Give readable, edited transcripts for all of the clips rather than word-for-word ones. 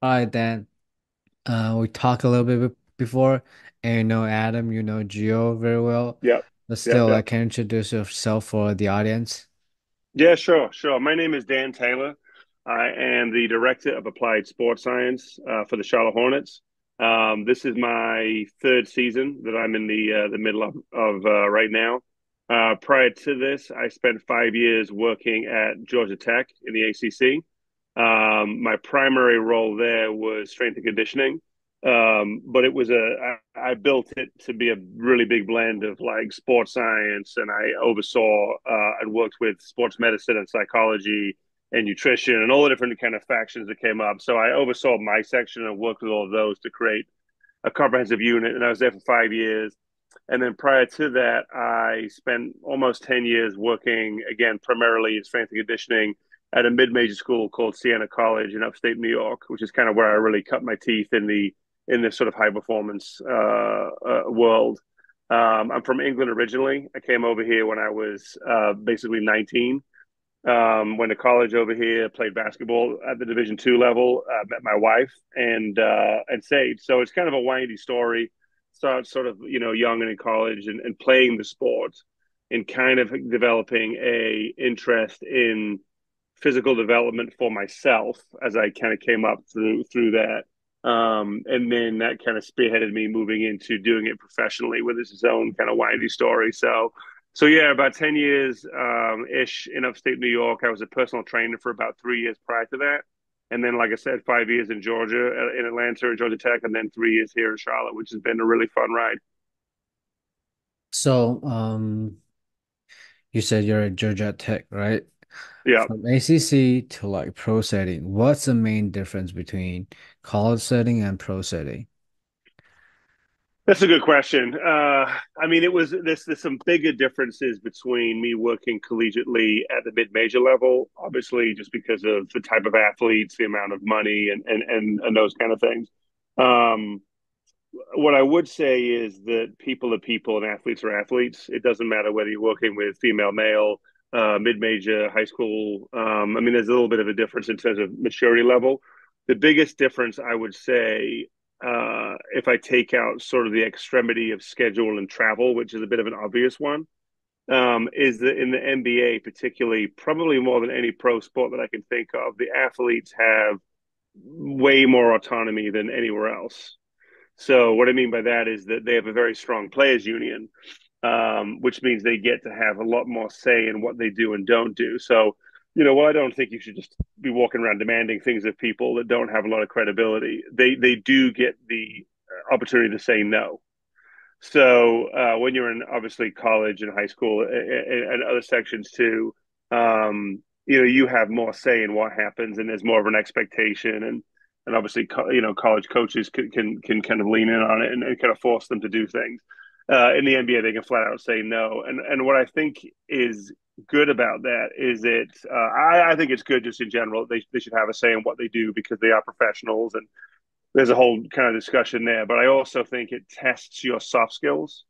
All right, Dan. We talked a little bit before, and you know Adam, you know Gio very well. Yep. But Yep. still, Yep. can you introduce yourself for the audience? Yeah, sure. Sure. My name is Dan Taylor. I am the Director of Applied Sports Science for the Charlotte Hornets. This is my third season that I'm in the middle of right now. Prior to this, I spent 5 years working at Georgia Tech in the ACC. My primary role there was strength and conditioning, but I built it to be a really big blend of like sports science, and I oversaw and worked with sports medicine and psychology and nutrition and all the different kind of factions that came up. So I oversaw my section and worked with all of those to create a comprehensive unit, and I was there for 5 years. And then prior to that, I spent almost 10 years working again, primarily in strength and conditioning at a mid-major school called Siena College in upstate New York, which is kind of where I really cut my teeth in this sort of high performance world. I'm from England originally. I came over here when I was basically 19. Went to college over here, played basketball at the Division II level, met my wife, and stayed. So it's kind of a windy story. Started sort of young and in college and playing the sport, and kind of developing a interest in physical development for myself as I kind of came up through that. And then that kind of spearheaded me moving into doing it professionally with its own kind of windy story. So yeah, about 10 years ish in upstate New York. I was a personal trainer for about 3 years prior to that. And then, like I said, 5 years in Georgia, in Atlanta, Georgia Tech, and then 3 years here in Charlotte, which has been a really fun ride. So, you said you're at Georgia Tech, right? Yeah. From ACC to like pro setting, what's the main difference between college setting and pro setting? That's a good question. I mean, it was there's some bigger differences between me working collegiately at the mid-major level, obviously, just because of the type of athletes, the amount of money, and those kind of things. Um, what I would say is that people are people and athletes are athletes. It doesn't matter whether you're working with female, male, mid-major, high school. I mean, there's a little bit of a difference in terms of maturity level. The biggest difference, I would say, if I take out sort of the extremity of schedule and travel, which is a bit of an obvious one, is that in the NBA, particularly, probably more than any pro sport that I can think of, the athletes have way more autonomy than anywhere else. So what I mean by that is that they have a very strong players union, which means they get to have a lot more say in what they do and don't do. So, well, I don't think you should just be walking around demanding things of people that don't have a lot of credibility. They do get the opportunity to say no. So when you're in obviously college and high school and other sections too, you have more say in what happens, and there's more of an expectation, and obviously college coaches can kind of lean in on it and kind of force them to do things. In the NBA, they can flat out say no, and what I think is good about that is I think it's good just in general. They should have a say in what they do because they are professionals, and there's a whole kind of discussion there. But I also think it tests your soft skills,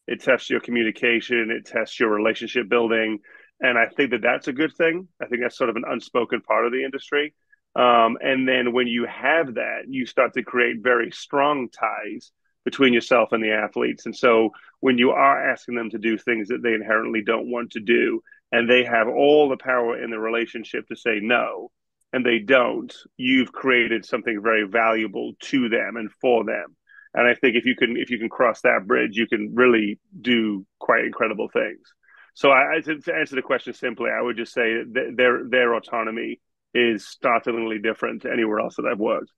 it tests your communication, it tests your relationship building, and I think that that's a good thing. I think that's sort of an unspoken part of the industry. And then when you have that, you start to create very strong ties between yourself and the athletes. And so when you are asking them to do things that they inherently don't want to do, and they have all the power in the relationship to say no, and they don't, you've created something very valuable to them and for them. And I think if you can cross that bridge, you can really do quite incredible things. So to answer the question simply, I would just say that their autonomy is startlingly different to anywhere else that I've worked.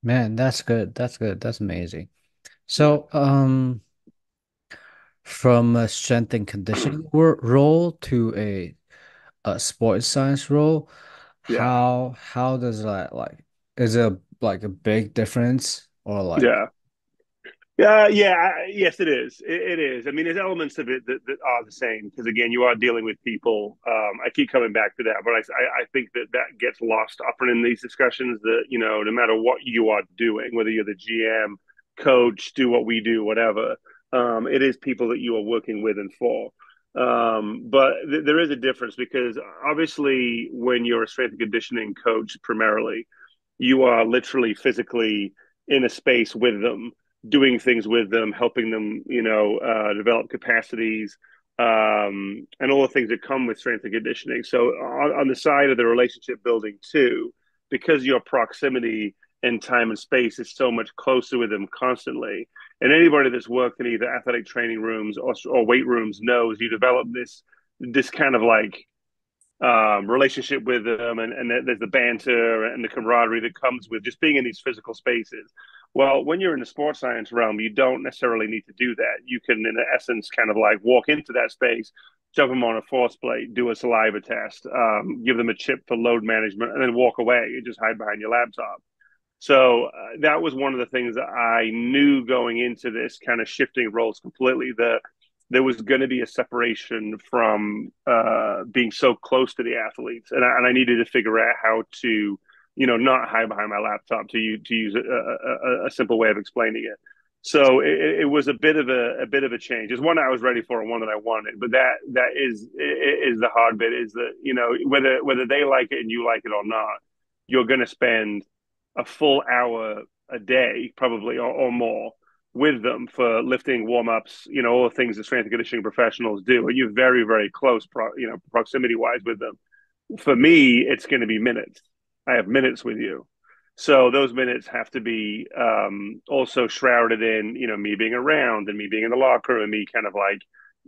Man, that's good. That's good. That's amazing. Yeah. So, from a strength and conditioning role to a sports science role, Yeah. how does that like is it like a big difference or like Yeah. Yes, it is. It is. I mean, there's elements of it that are the same because, again, you are dealing with people. I keep coming back to that, but I think that gets lost often in these discussions. That no matter what you are doing, whether you're the GM, coach, do what we do, whatever, it is people that you are working with and for. But there is a difference because obviously, when you're a strength and conditioning coach, primarily. you are literally physically in a space with them, doing things with them, helping them, develop capacities, and all the things that come with strength and conditioning. So on the side of the relationship building too, because your proximity in time and space is so much closer with them constantly. And anybody that's worked in either athletic training rooms or weight rooms knows you develop this kind of like relationship with them, and there's the banter and the camaraderie that comes with just being in these physical spaces. Well, when you're in the sports science realm, you don't necessarily need to do that. You can, in essence, kind of like walk into that space, jump them on a force plate, do a saliva test, give them a chip for load management, and then walk away and just hide behind your laptop. So that was one of the things that I knew going into this kind of shifting roles completely, that there was going to be a separation from being so close to the athletes, and I needed to figure out how to, not hide behind my laptop, to use a simple way of explaining it. So it was a bit of a change. It's one I was ready for and one that I wanted, but that is the hard bit, is that whether they like it and you like it or not, you're going to spend a full hour a day, probably, or more, with them for lifting, warm ups, all the things that strength and conditioning professionals do. And you're very, very close, proximity wise with them. For me, it's going to be minutes. I have minutes with you. So those minutes have to be also shrouded in, me being around and me being in the locker room and me kind of like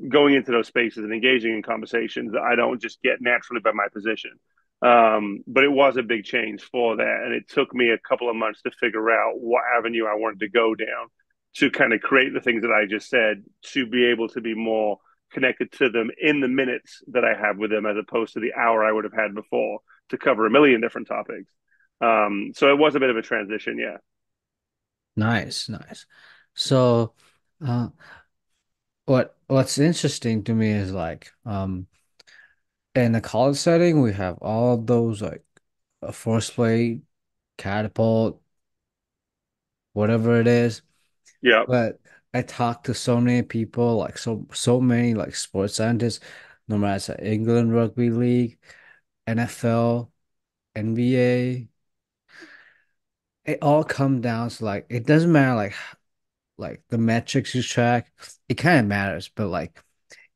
going into those spaces and engaging in conversations that I don't just get naturally by my position. But it was a big change for that. And it took me a couple of months to figure out what avenue I wanted to go down to kind of create the things that I just said, to be able to be more connected to them in the minutes that I have with them, as opposed to the hour I would have had before to cover a million different topics. So it was a bit of a transition. Yeah. Nice, nice. So, uh, what's interesting to me is like, in a college setting, we have all those like a force plate, catapult, whatever it is. Yeah. But I talked to so many people, like so many like sports scientists, no matter it's like England Rugby League, NFL, NBA, it all come down to like it doesn't matter like the metrics you track, it kind of matters, but like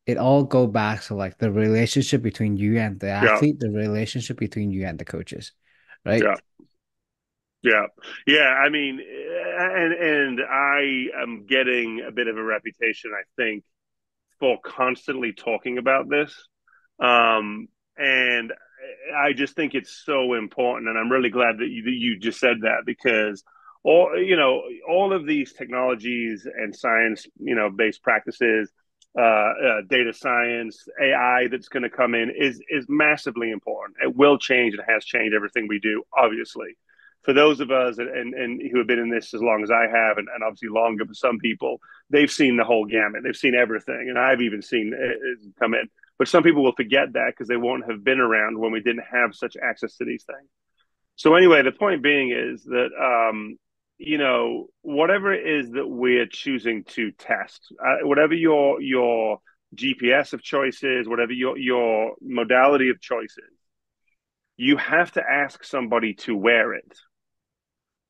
it all go back to like the relationship between you and the Yeah. athlete, the relationship between you and the coaches, Yeah. right? Yeah, yeah. I mean, and I am getting a bit of a reputation, I think, for constantly talking about this. And I just think it's so important, and I'm really glad that you just said that, because all of these technologies and science, based practices, data science, AI that's going to come in is massively important. It will change and has changed everything we do, obviously. For those of us and who have been in this as long as I have, and obviously longer for some people, they've seen the whole gamut. They've seen everything, and I've even seen it come in. But some people will forget that because they won't have been around when we didn't have such access to these things. So anyway, the point being is that whatever it is that we're choosing to test, whatever your GPS of choice is, whatever your modality of choice is, you have to ask somebody to wear it.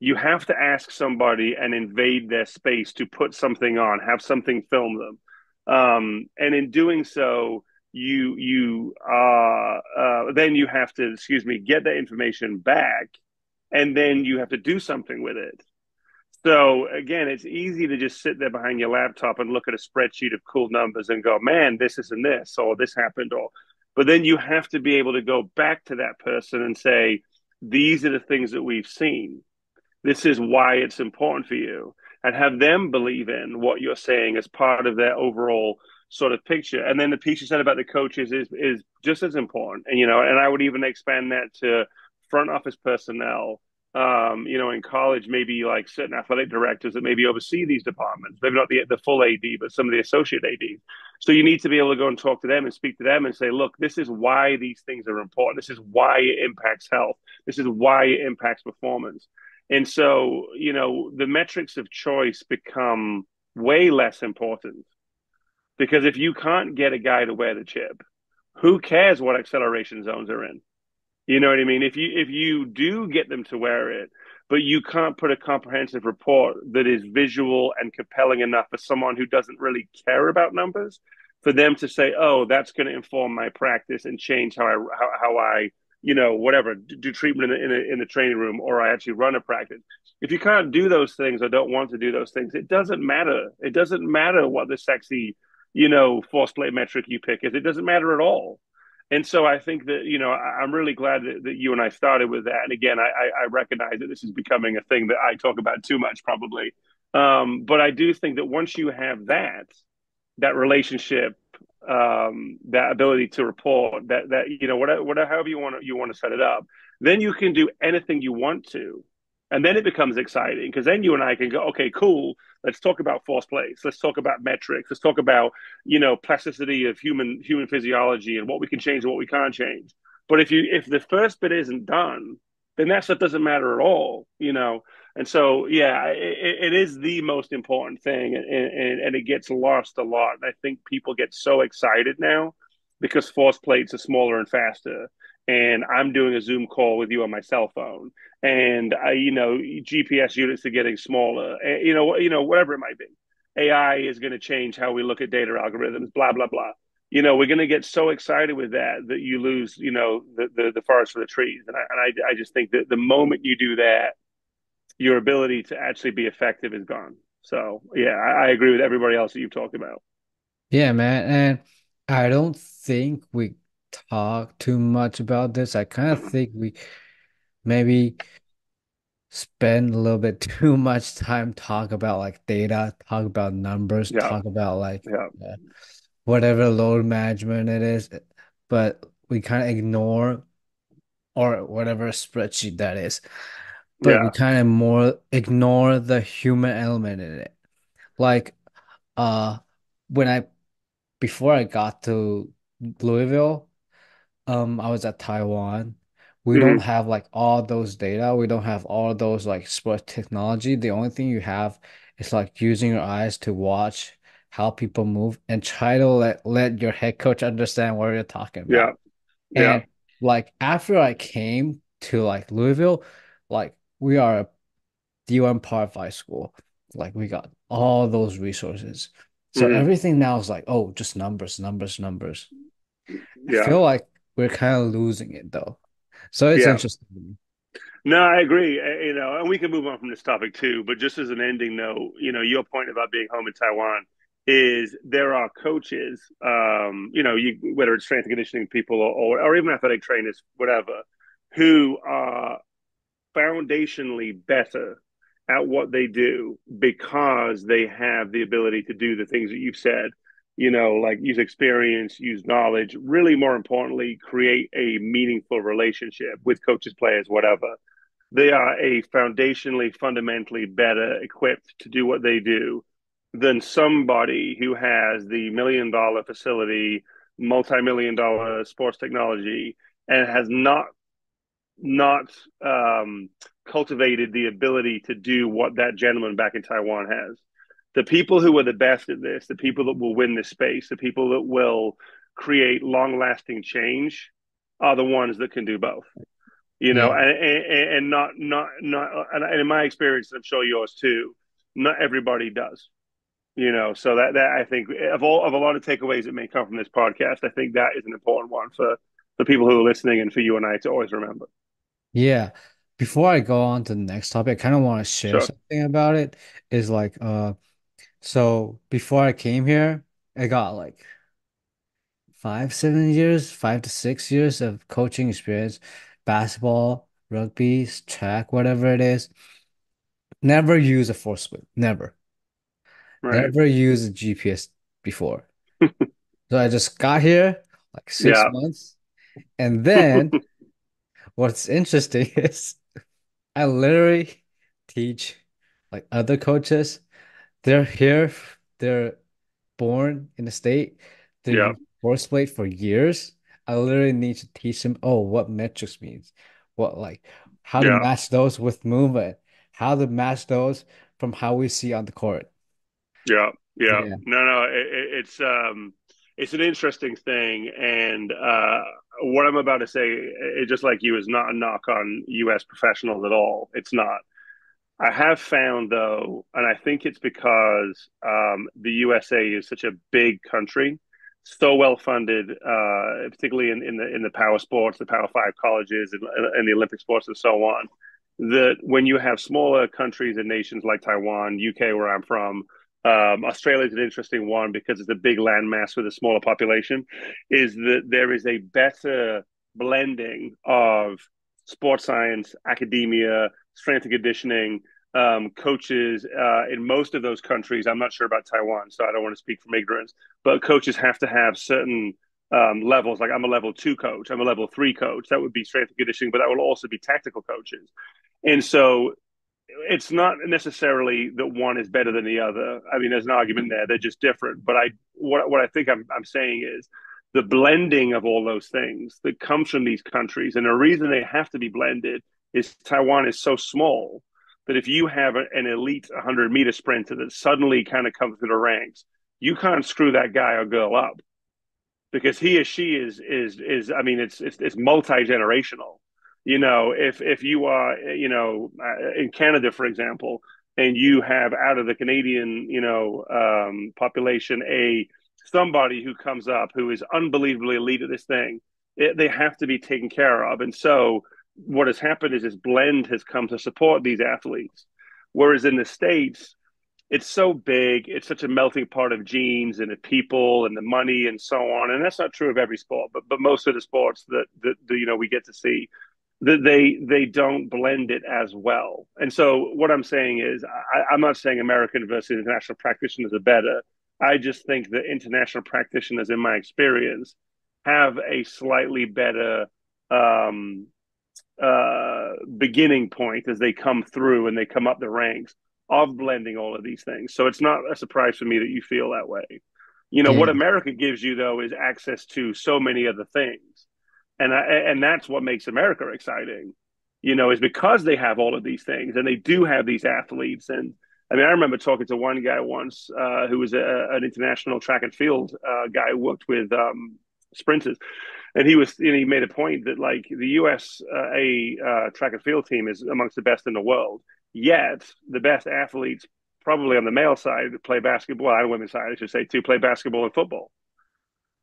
You have to ask somebody and invade their space to put something on, have something film them, and in doing so, you then you have to, excuse me, get that information back, and then you have to do something with it. So again, it's easy to just sit there behind your laptop and look at a spreadsheet of cool numbers and go, man, this isn't this, or this happened, or, but then you have to be able to go back to that person and say, these are the things that we've seen. This is why it's important for you, and have them believe in what you're saying as part of their overall sort of picture. And then the piece you said about the coaches is just as important. And and I would even expand that to front office personnel. In college, maybe like certain athletic directors that maybe oversee these departments, maybe not the full AD, but some of the associate ADs. So you need to be able to go and talk to them and speak to them and say, look, this is why these things are important. This is why it impacts health. This is why it impacts performance. And so, the metrics of choice become way less important, because if you can't get a guy to wear the chip, who cares what acceleration zones are in? You know what I mean? If you do get them to wear it, but you can't put a comprehensive report that is visual and compelling enough for someone who doesn't really care about numbers, for them to say, "Oh, that's going to inform my practice and change how I whatever do treatment in the training room, or I actually run a practice." If you can't do those things or don't want to do those things, it doesn't matter. It doesn't matter what the sexy force plate metric you pick is. It doesn't matter at all. And so I think that, I'm really glad that you and I started with that. And again, I recognize that this is becoming a thing that I talk about too much, probably. But I do think that once you have that relationship, that ability to report, whatever, however you want to set it up, then you can do anything you want to, and then it becomes exciting because then you and I can go, okay, cool. Let's talk about force plates. Let's talk about metrics. Let's talk about plasticity of human physiology and what we can change and what we can't change. But if the first bit isn't done, then that stuff doesn't matter at all. And so, yeah, it is the most important thing, and it gets lost a lot. And I think people get so excited now because force plates are smaller and faster, and I'm doing a Zoom call with you on my cell phone, and GPS units are getting smaller, and, whatever it might be. AI is going to change how we look at data algorithms, blah blah blah. We're going to get so excited with that you lose, the forest for the trees, and I just think that the moment you do that, your ability to actually be effective is gone. So yeah, I agree with everybody else that you've talked about. Yeah, man. And I don't think we talk too much about this. I kind of think we maybe spend a little bit too much time talk about like data, talk about numbers, Yeah, talk about like yeah, uh, whatever load management it is, but we kind of ignore or whatever spreadsheet that is, but we yeah. kind of more ignore the human element in it. Like uh when I before I got to Louisville, I was at Taiwan. We don't Hmm. have like all those data. We don't have all those like sport technology. The only thing you have is like using your eyes to watch how people move and try to let your head coach understand what you're talking Yeah, about. yeah. And like after I came to like Louisville, like we are a D1 Par 5 school. Like we got all those resources. So Hmm. everything now is like, oh, just numbers, numbers, numbers. I Yeah, feel like we're kind of losing it though. So it's yeah. interesting. No, I agree. And we can move on from this topic too. But just as an ending note, your point about being home in Taiwan is there are coaches, whether it's strength and conditioning people or even athletic trainers, whatever, who are foundationally better at what they do because they have the ability to do the things that you've said, like use experience, use knowledge, really more importantly, create a meaningful relationship with coaches, players, whatever. They are a foundationally, fundamentally better equipped to do what they do than somebody who has the $1 million facility, multi-million dollar sports technology, and has not cultivated the ability to do what that gentleman back in Taiwan has. The people who are the best at this, the people that will win this space, the people that will create long lasting change are the ones that can do both. Yeah. And not, and in my experience, I'm sure yours too, not everybody does. So that I think of a lot of takeaways that may come from this podcast, I think that is an important one for the people who are listening and for you and I to always remember. Yeah. Before I go on to the next topic, I kind of want to share Sure. something about it. Is like so before I came here, I got like 5, 7 years, 5 to 6 years of coaching experience, basketball, rugby, track, whatever it is. Never use a force split. Never. Right. Never used a GPS before. So I just got here like six Yeah. months. And then what's interesting is I literally teach like other coaches. They're here, they're born in the state, they Yeah. use force plate for years. I literally need to teach them, oh, what metrics means, what like how to Yeah. match those with movement, how to match those from how we see on the court. Yeah. Yeah. Yeah. No, no, it's an interesting thing, and what I'm about to say, it just like you, is not a knock on U.S. professionals at all. It's not. I have found though, and I think it's because the USA is such a big country, so well funded, particularly in the power sports, the Power Five colleges, and the Olympic sports, and so on. That when you have smaller countries and nations like Taiwan, UK, where I'm from, Australia is an interesting one because it's a big landmass with a smaller population. Is that there is a better blending of sports science, academia, strength and conditioning, coaches in most of those countries. I'm not sure about Taiwan, so I don't want to speak from ignorance, but coaches have to have certain levels. Like I'm a level two coach, I'm a level three coach. That would be strength and conditioning, but that will also be tactical coaches. And so it's not necessarily that one is better than the other. I mean, there's an argument there; they're just different. But what I think I'm saying is the blending of all those things that comes from these countries, and the reason they have to be blended is Taiwan is so small that if you have an elite 100-meter sprinter that suddenly kind of comes to the ranks, you can't screw that guy or girl up because he or she is. I mean, it's multi generational. You know, if you are, in Canada, for example, and you have out of the Canadian, population, a somebody who comes up who is unbelievably elite at this thing, they have to be taken care of. And so, what has happened is this blend has come to support these athletes, whereas in the states, it's so big. It's such a melting pot of genes and the people and the money and so on. And that's not true of every sport, but most of the sports that we get to see, that they don't blend it as well. And so what I'm saying is, I'm not saying American versus international practitioners are better. I just think that international practitioners, in my experience, have a slightly better beginning point as they come through and they come up the ranks of blending all of these things. So it's not a surprise for me that you feel that way. What Yeah. America gives you though is access to so many other things, and that's what makes America exciting. Is because they have all of these things and they do have these athletes. And I mean, I remember talking to one guy once who was an international track and field guy who worked with sprinters, and he made a point that like the U.S. Track and field team is amongst the best in the world. Yet the best athletes, probably on the male side, play basketball. On the women's side, I should say, too, play basketball and football.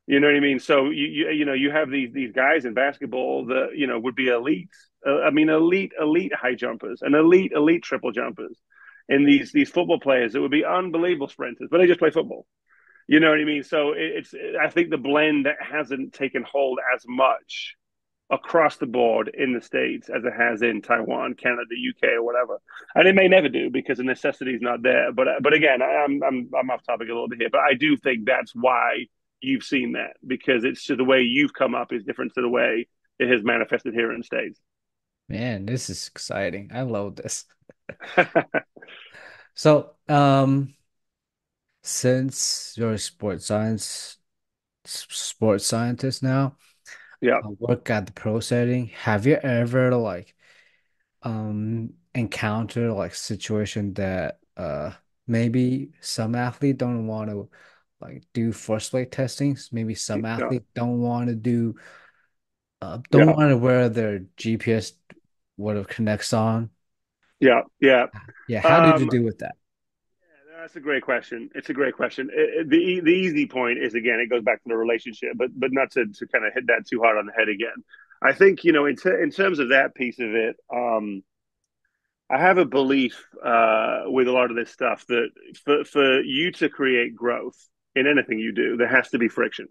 You know what I mean? So you have these guys in basketball that would be elite. I mean, elite high jumpers and elite triple jumpers, and these football players that would be unbelievable sprinters, but they just play football. You know what I mean? So I think the blend hasn't taken hold as much across the board in the States as it has in Taiwan, Canada, UK, or whatever. And it may never do because the necessity is not there. But again, I'm off topic a little bit here, but I do think that's why you've seen that, because it's just the way you've come up is different to the way it has manifested here in the States. Man, this is exciting. I love this. So, since you're a sports scientist now, Yeah, work at the pro setting, have you ever like encounter like situation that maybe some athlete don't want to like do force plate testings, maybe some yeah, athlete don't want to do don't yeah. want to wear their GPS whatever connects on. Yeah, yeah. Yeah, how did you Um, do with that? that's a great question. It's a great question. The easy point is, again, it goes back to the relationship, but not to kind of hit that too hard on the head again. I think in terms of that piece of it, I have a belief with a lot of this stuff that for you to create growth in anything you do, there has to be friction.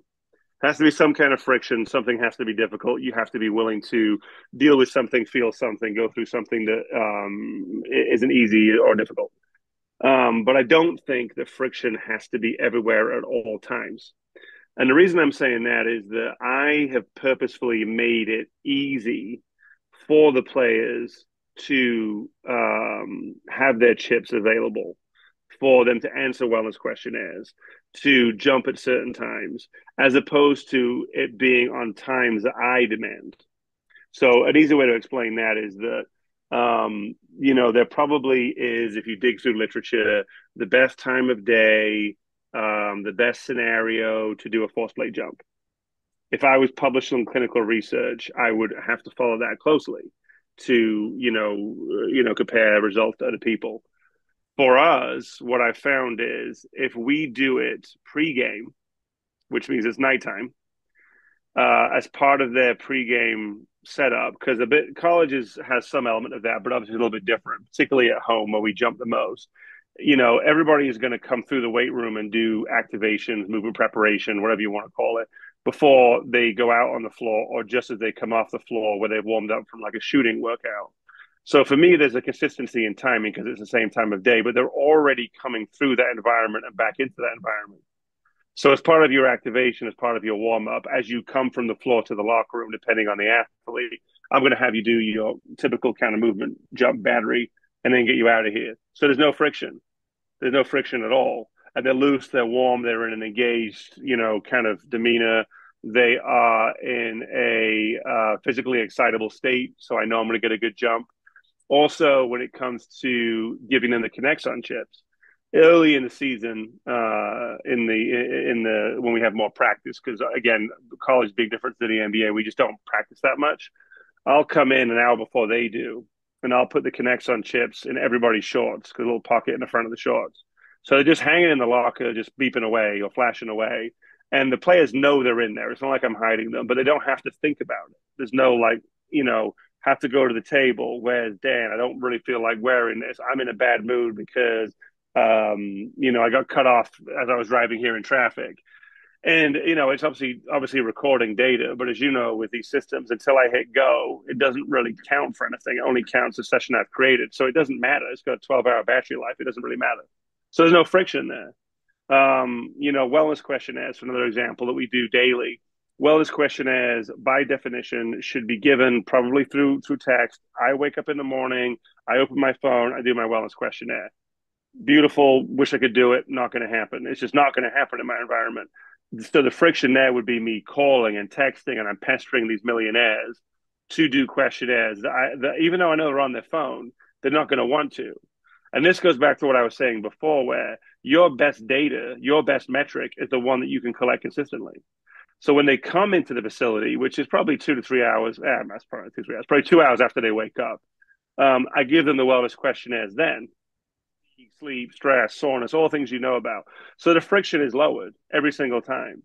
Has to be some kind of friction. Something has to be difficult. You have to be willing to deal with something, feel something, go through something that isn't easy or difficult. But I don't think that friction has to be everywhere at all times. And the reason I'm saying that is that I have purposefully made it easy for the players to have their chips available, for them to answer wellness questionnaires, to jump at certain times, as opposed to it being on times that I demand. So an easy way to explain that is that there probably is, if you dig through literature, the best time of day, the best scenario to do a force plate jump. If I was publishing clinical research, I would have to follow that closely to, compare results to other people. For us, what I found is if we do it pre-game, which means it's nighttime, as part of their pregame setup, because a bit colleges has some element of that, but obviously a little bit different, particularly at home where we jump the most. Everybody is going to come through the weight room and do activations, movement preparation, whatever you want to call it, before they go out on the floor or just as they come off the floor where they've warmed up from like a shooting workout. So for me, there's a consistency in timing because it's the same time of day, but they're already coming through that environment and back into that environment. So as part of your activation, as part of your warm up, as you come from the floor to the locker room, depending on the athlete, I'm going to have you do your typical kind of movement, jump battery, and then get you out of here. So there's no friction. There's no friction at all. And they're loose, they're warm, they're in an engaged, kind of demeanor. They are in a physically excitable state. So I know I'm going to get a good jump. Also, when it comes to giving them the Kinexon chips, early in the season, in the when we have more practice, because again, college big difference to the NBA, we just don't practice that much. I'll come in an hour before they do, and I'll put the Kinexon chips in everybody's shorts, because a little pocket in the front of the shorts. So they're just hanging in the locker, just beeping away or flashing away. And the players know they're in there. It's not like I'm hiding them, but they don't have to think about it. There's no like, have to go to the table. Where's Dan? I don't really feel like wearing this. I'm in a bad mood because, I got cut off as I was driving here in traffic. And it's obviously recording data, but as you know, with these systems, until I hit go, it doesn't really count for anything. It only counts the session I've created, so it doesn't matter. It's got a 12-hour battery life. It doesn't really matter. So there's no friction there. Wellness questionnaires, for another example that we do daily. Wellness questionnaires, by definition, should be given probably through text. I wake up in the morning, I open my phone, I do my wellness questionnaire. Beautiful, wish I could do it. Not going to happen. It's just not going to happen in my environment. So the friction there would be me calling and texting, and I'm pestering these millionaires to do questionnaires. Even though I know they're on their phone, they're not going to want to. And this goes back to what I was saying before, where your best data, your best metric is the one that you can collect consistently. So when they come into the facility, which is probably 2 to 3 hours, that's probably 2 3 hours, probably 2 hours after they wake up, I give them the wellness questionnaires then. Sleep, stress, soreness, all things you know about. So the friction is lowered every single time.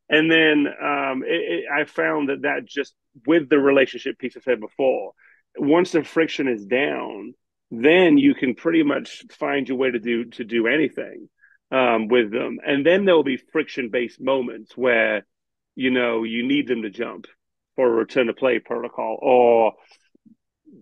And then I found that just with the relationship piece I said before, once the friction is down, then you can pretty much find your way to do anything with them. And then there will be friction based moments where you need them to jump for a return to play protocol, or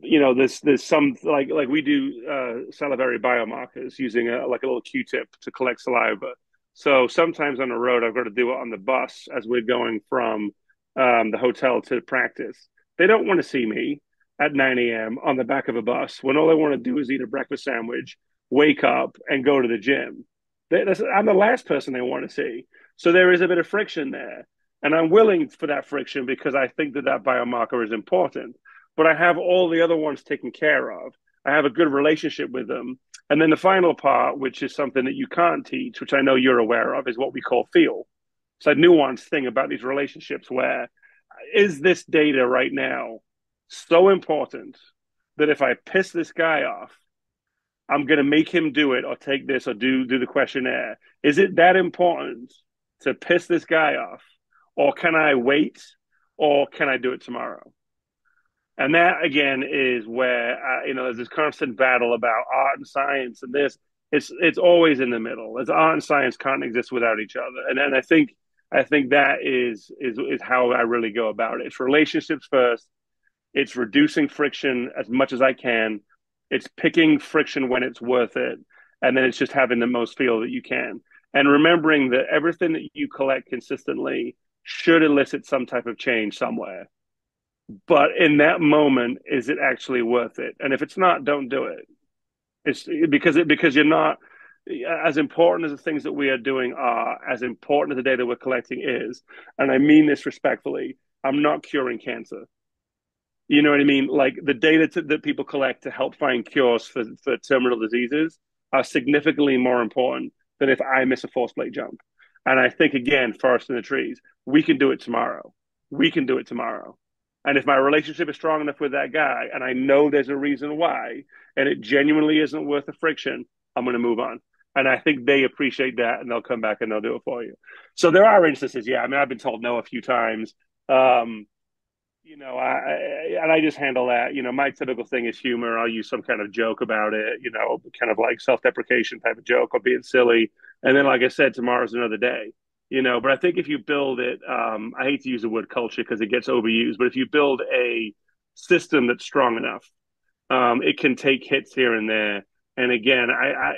there's some like we do salivary biomarkers using like a little Q-tip to collect saliva. So sometimes on the road, I've got to do it on the bus as we're going from the hotel to practice. They don't want to see me at 9 a.m. on the back of a bus when all they want to do is eat a breakfast sandwich, wake up, and go to the gym. I'm the last person they want to see. So there is a bit of friction there. And I'm willing for that friction because I think that biomarker is important, but I have all the other ones taken care of. I have a good relationship with them. And then the final part, which is something that you can't teach, which I know you're aware of, is what we call feel. It's a nuanced thing about these relationships where is this data right now so important that if I piss this guy off, I'm going to make him do it or take this or do the questionnaire. Is it that important to piss this guy off? Or can I wait? Or can I do it tomorrow? And that again is where there's this constant battle about art and science, and this it's always in the middle. As art and science can't exist without each other, and I think that is how I really go about it. It's relationships first. It's reducing friction as much as I can. It's picking friction when it's worth it, and then it's just having the most feel that you can, and remembering that everything that you collect consistently should elicit some type of change somewhere. But in that moment, is it actually worth it? And if it's not, don't do it. It's because you're not as important as the things that we are doing are, as important as the data we're collecting is. And I mean this respectfully. I'm not curing cancer. You know what I mean? Like the data that people collect to help find cures for terminal diseases are significantly more important than if I miss a force plate jump. And I think again, forest in the trees, we can do it tomorrow. we can do it tomorrow. And if my relationship is strong enough with that guy and I know there's a reason why and it genuinely isn't worth the friction, I'm going to move on. And I think they appreciate that and they'll come back and they'll do it for you. So there are instances, yeah. I mean, I've been told no a few times. Um, and I just handle that. My typical thing is humor. I'll use some kind of joke about it, kind of like self-deprecation type of joke or being silly. And then, like I said, tomorrow's another day. But I think if you build it, I hate to use the word culture because it gets overused, but if you build a system that's strong enough, it can take hits here and there. And again,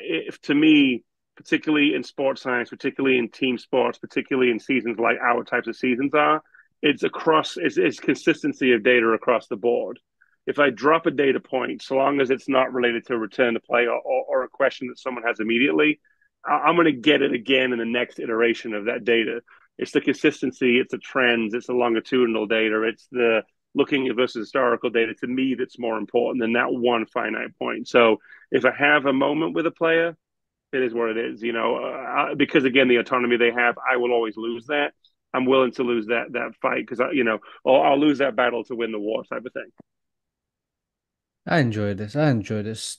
if to me, particularly in sports science, particularly in team sports, particularly in seasons like our types of seasons are, it's consistency of data across the board. If I drop a data point, so long as it's not related to a return to play or a question that someone has immediately, I'm going to get it again in the next iteration of that data. It's the consistency, it's the trends, it's the longitudinal data, it's the looking at versus historical data to me that's more important than that one finite point. So if I have a moment with a player, it is what it is, because again, the autonomy they have, I will always lose that. I'm willing to lose that fight because or I'll lose that battle to win the war type of I enjoy this. I enjoy this.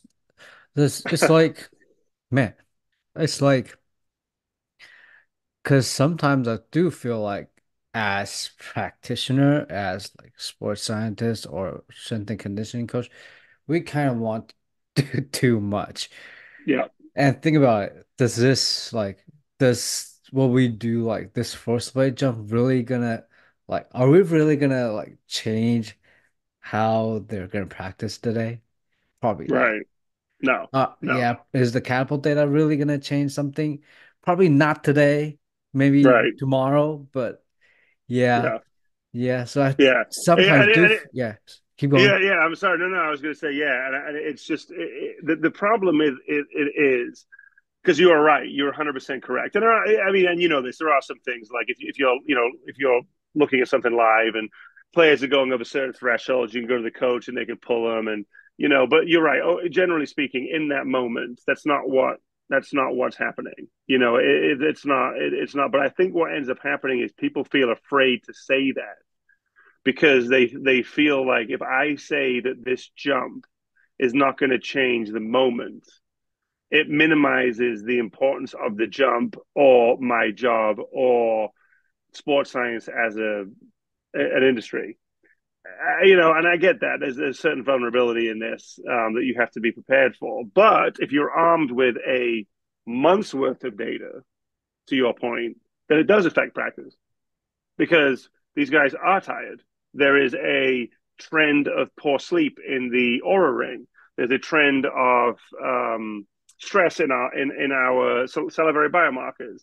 This it's thing. like, man, it's like because sometimes I do feel like as practitioner, as like sports scientist or strength and conditioning coach, we kind of want to do too much. Yeah, And think about it. Does what we do like this force weight jump really gonna are we really gonna like change how they're gonna practice today? Probably not. right. No, no, Yeah, is the catapult data really gonna change something? Probably not today, maybe right. tomorrow, but yeah, Yeah, yeah. So I yeah. sometimes do, yeah, keep going. Yeah, yeah. I'm sorry. No, no. I was going to say yeah, and it's just the problem is it is because you are right. You're 100% correct. And I mean, and you know this. There are some things like if you're if you're looking at something live and players are going over certain thresholds, you can go to the coach and they can pull them. And but you're right. Oh, generally speaking, in that moment, that's not what's happening. It's not. But I think what ends up happening is people feel afraid to say that because they feel like if I say that this jump is not going to change the moment, it minimizes the importance of the jump or my job or sports science as an industry. And I get that there's a certain vulnerability in this that you have to be prepared for. But if you're armed with a month's worth of data, to your point, then it does affect practice because these guys are tired. There is a trend of poor sleep in the aura ring. There's a trend of stress in our salivary biomarkers.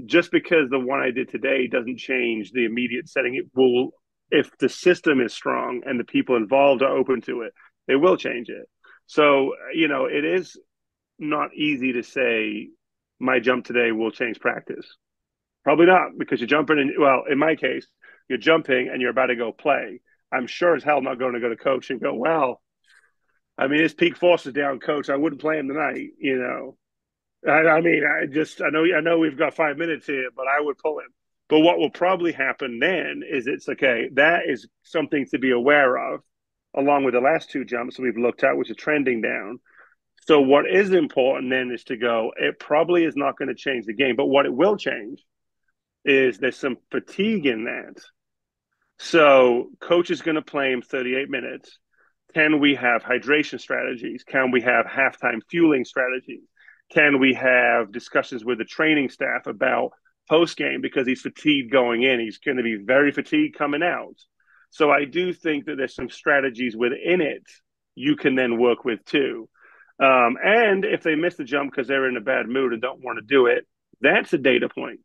Just because the one I did today doesn't change the immediate setting, it will. If the system is strong and the people involved are open to it, they will change it. So it is not easy to say my jump today will change practice. Probably not because you're jumping in. Well, in my case, you're jumping and you're about to go play. I'm sure as hell not going to go to coach and go, well, I mean, his peak force is down, coach. I wouldn't play him tonight. I mean, I know we've got 5 minutes here, but I would pull him. But what will probably happen then is it's okay. That is something to be aware of, along with the last two jumps we've looked at, which are trending down. So what is important then is to go. It probably is not going to change the game, but what it will change is there's some fatigue in that. So coach is going to play him 38 minutes. Can we have hydration strategies? Can we have halftime fueling strategies? Can we have discussions with the training staff about post game because he's fatigued going in? He's going to be very fatigued coming out. So I do think that there's some strategies within it you can then work with too. And if they miss the jump because they're in a bad mood and don't want to do it, that's a data point.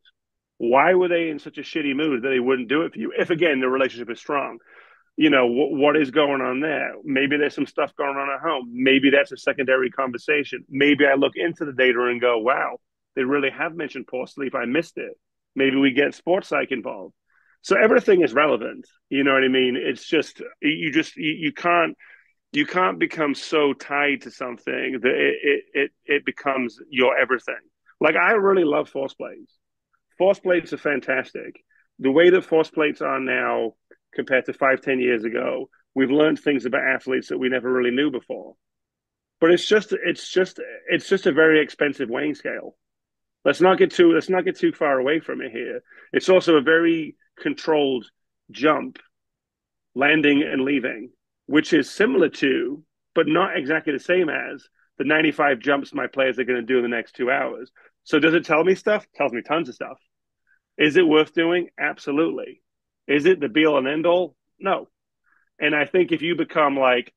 Why were they in such a shitty mood that they wouldn't do it for you? If again the relationship is strong, what is going on there? Maybe there's some stuff going on at home. Maybe that's a secondary conversation. Maybe I look into the data and go, wow, they really have mentioned poor sleep. I missed it. Maybe we get sports psych involved. So everything is relevant. You know what I mean? It's you can't become so tied to something that it becomes your everything. Like I really love force plays. Force plates are fantastic. the way that force plates are now compared to 5, 10 years ago, we've learned things about athletes that we never really knew before. But it's just a very expensive weighing scale. Let's not get too far away from it here. It's also a very controlled jump, landing and leaving, which is similar to, but not exactly the same as the 95 jumps my players are going to do in the next 2 hours. So does it tell me stuff? It tells me tons of stuff. Is it worth doing? Absolutely. Is it the be all and end all? No. And I think if you become like,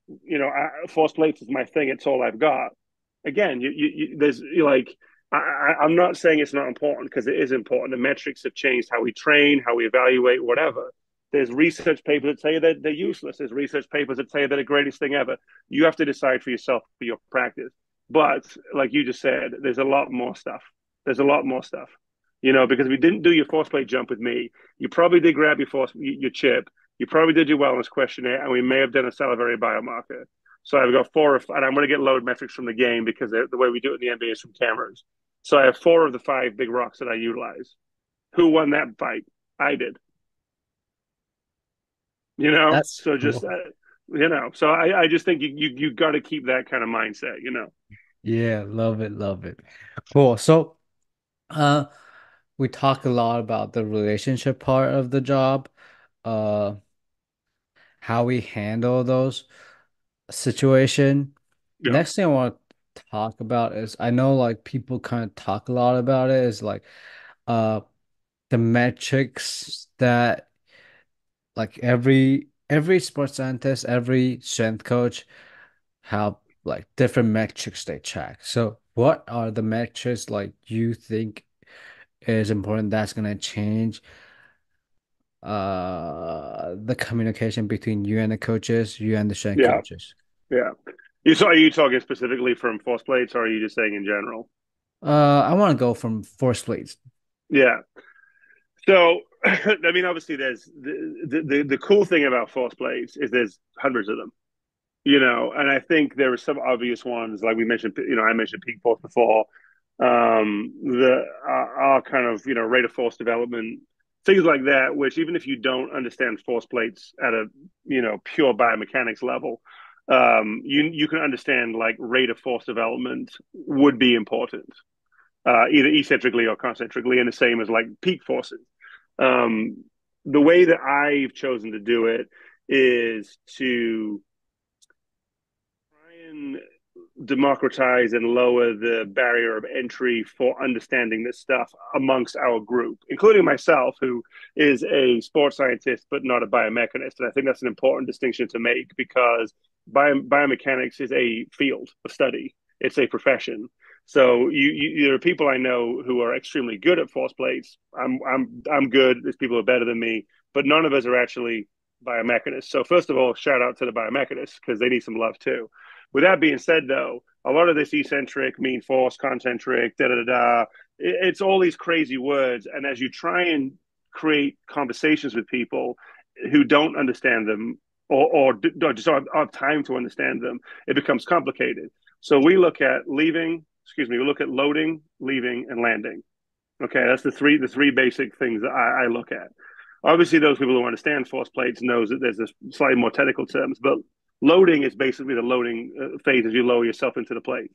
force plates is my thing, it's all I've got. Again, there's you're like, I'm not saying it's not important because it is important. The metrics have changed how we train, how we evaluate, whatever. There's research papers that tell you that they're useless. There's research papers that tell you they're the greatest thing ever. You have to decide for yourself for your practice. But like you just said, there's a lot more stuff. There's a lot more stuff. Because if you didn't do your force plate jump with me, you probably did grab your chip. You probably did your wellness questionnaire, and we may have done a salivary biomarker. So I've got and I'm going to get load metrics from the game because the way we do it in the NBA is from cameras. So I have 4 of the 5 big rocks that I utilize. Who won that fight? I did. That's So just cool. so I just think you got to keep that kind of mindset. Yeah, love it, love it. Cool. So, uh, we talk a lot about the relationship part of the job, uh, how we handle those situation. Yeah, Next thing I want to talk about is I know like people kind of talk a lot about it is like uh the metrics that like every sports scientist, every strength coach have like different metrics they track. So what are the metrics like you think is important that's gonna change the communication between you and the coaches, you and the strength yeah, coaches? yeah. Are you talking specifically from force plates, or are you just saying in general? I want to go from force plates. Yeah. So, I mean, obviously, there's the cool thing about force plates is there's hundreds of them, and I think there are some obvious ones, like we mentioned, I mentioned peak force before, the are kind of, rate of force development, things like that, which even if you don't understand force plates at a, pure biomechanics level, you can understand like rate of force development would be important, either eccentrically or concentrically, and the same as like peak forces. Um, the way that I've chosen to do it is to try and democratize and lower the barrier of entry for understanding this stuff amongst our group, including myself, who is a sports scientist but not a biomechanist. And I think that's an important distinction to make because biomechanics is a field of study. It's a profession. So there are people I know who are extremely good at force plates. I'm good. There's people who are better than me, but none of us are actually biomechanists. So first of all, shout out to the biomechanists because they need some love too. With that being said, though, a lot of this eccentric, mean force, concentric, da da da, it's all these crazy words. And as you try and create conversations with people who don't understand them or just don't have time to understand them, it becomes complicated. So we look at we look at loading, leaving, and landing. Okay, that's the three basic things that I look at. Obviously, those people who understand force plates knows that there's this slightly more technical terms, but loading is basically the loading phase as you lower yourself into the plate.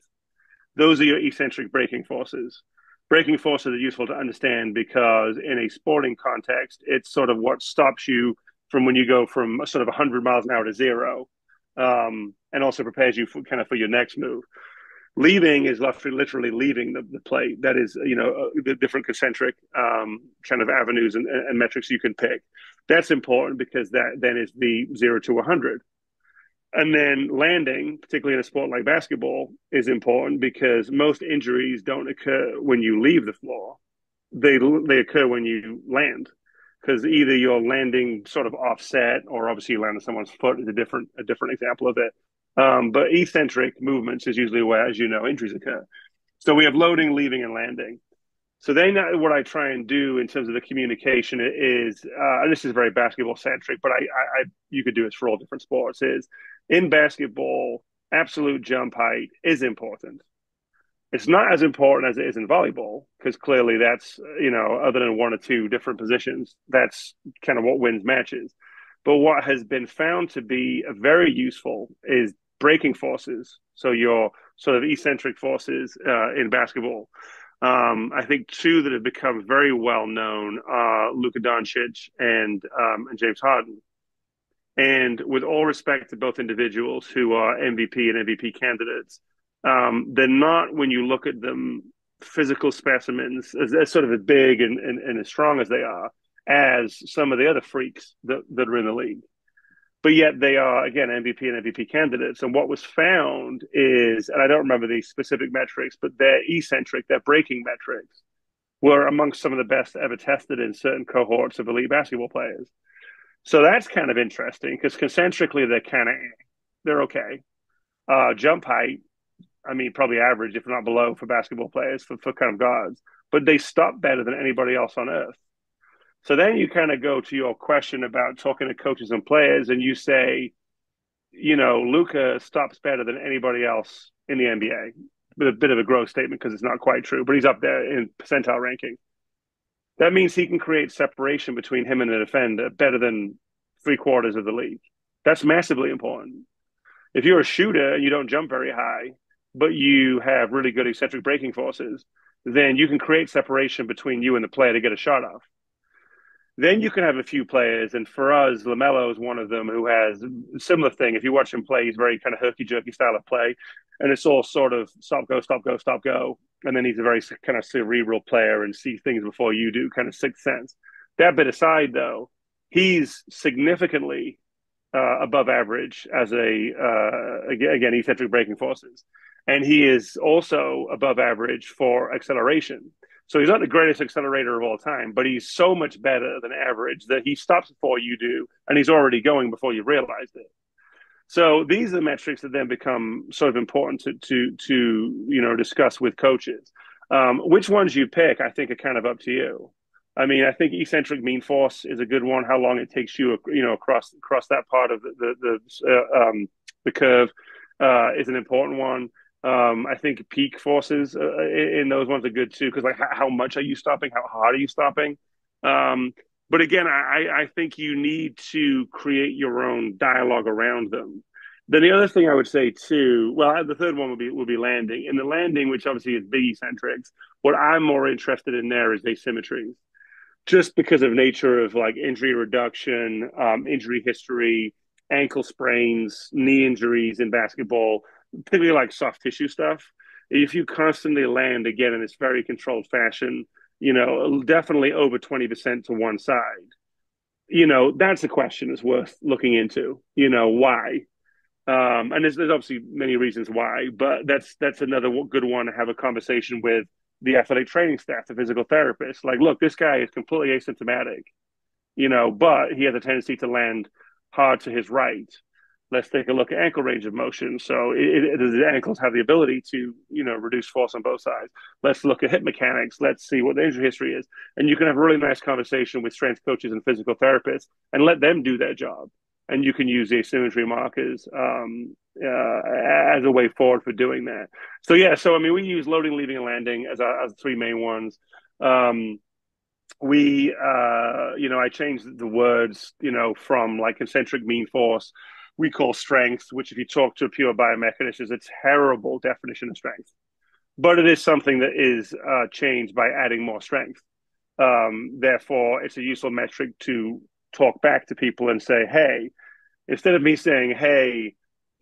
Those are your eccentric braking forces. Braking forces are useful to understand because in a sporting context, it's sort of what stops you from when you go from sort of 100 miles an hour to zero, and also prepares you for kind of for your next move. Leaving is literally leaving the plate. That is, the different concentric kind of avenues and metrics you can pick. That's important because that then is the 0 to 100. And then landing, particularly in a sport like basketball, is important because most injuries don't occur when you leave the floor. They occur when you land because either you're landing sort of offset or obviously you land on someone's foot is a different example of it. But eccentric movements is usually where, as you know, injuries occur. So we have loading, leaving, and landing. So then what I try and do in terms of the communication is, this is very basketball centric, but you could do this for all different sports, is in basketball, absolute jump height is important. It's not as important as it is in volleyball because clearly that's, other than one or two different positions, that's kind of what wins matches. But what has been found to be very useful is breaking forces. So your sort of eccentric forces in basketball. I think two that have become very well known are Luka Doncic and James Harden. And with all respect to both individuals who are MVP and MVP candidates, they're not, when you look at them, physical specimens as sort of as big and as strong as they are as some of the other freaks that are in the league. But yet they are, again, MVP and MVP candidates. And what was found is, and I don't remember the specific metrics, but their eccentric, their breaking metrics were amongst some of the best ever tested in certain cohorts of elite basketball players. So that's kind of interesting because concentrically they're okay. Jump height, I mean, probably average, if not below, for basketball players for kind of guards, but they stop better than anybody else on earth. So then you kind of go to your question about talking to coaches and players, and you say, Luka stops better than anybody else in the NBA. With a bit of a gross statement because it's not quite true, but he's up there in percentile ranking. That means he can create separation between him and the defender better than three-quarters of the league. That's massively important. If you're a shooter and you don't jump very high, but you have really good eccentric breaking forces, then you can create separation between you and the player to get a shot off. Then you can have a few players, and for us, LaMelo is one of them who has a similar thing. If you watch him play, he's very kind of herky-jerky style of play, and it's all sort of stop, go, stop, go, stop, go. And then he's a very kind of cerebral player and sees things before you do, kind of sixth sense. That bit aside, though, he's significantly above average as again, eccentric breaking forces. And he is also above average for acceleration. So he's not the greatest accelerator of all time, but he's so much better than average that he stops before you do, and he's already going before you realized it. So these are the metrics that then become sort of important to discuss with coaches. Which ones you pick, I think, are kind of up to you. I mean, I think eccentric mean force is a good one. How long it takes you, across that part of the curve is an important one. I think peak forces in those ones are good too, because like how much are you stopping? How hard are you stopping? But again, I think you need to create your own dialogue around them. Then the other thing I would say too, well, the third one would be landing. In the landing, which obviously is big eccentrics, what I'm more interested in there is asymmetries, just because of nature of like injury reduction, injury history, ankle sprains, knee injuries in basketball, particularly like soft tissue stuff. If you constantly land again in this very controlled fashion, definitely over 20% to one side, that's a question that's worth looking into, why? And there's obviously many reasons why, but that's another good one to have a conversation with the athletic training staff, the physical therapist. Like, look, this guy is completely asymptomatic, but he has a tendency to land hard to his right. Let's take a look at ankle range of motion. So the ankles have the ability to, reduce force on both sides. Let's look at hip mechanics. Let's see what the injury history is. And you can have a really nice conversation with strength coaches and physical therapists and let them do their job. And you can use the asymmetry markers as a way forward for doing that. So, yeah, I mean, we use loading, leaving, and landing as the three main ones. I changed the words, from like concentric mean force we call strength, which if you talk to a pure biomechanist is a terrible definition of strength. But it is something that is changed by adding more strength. Therefore, it's a useful metric to talk back to people and say, hey, instead of me saying, hey,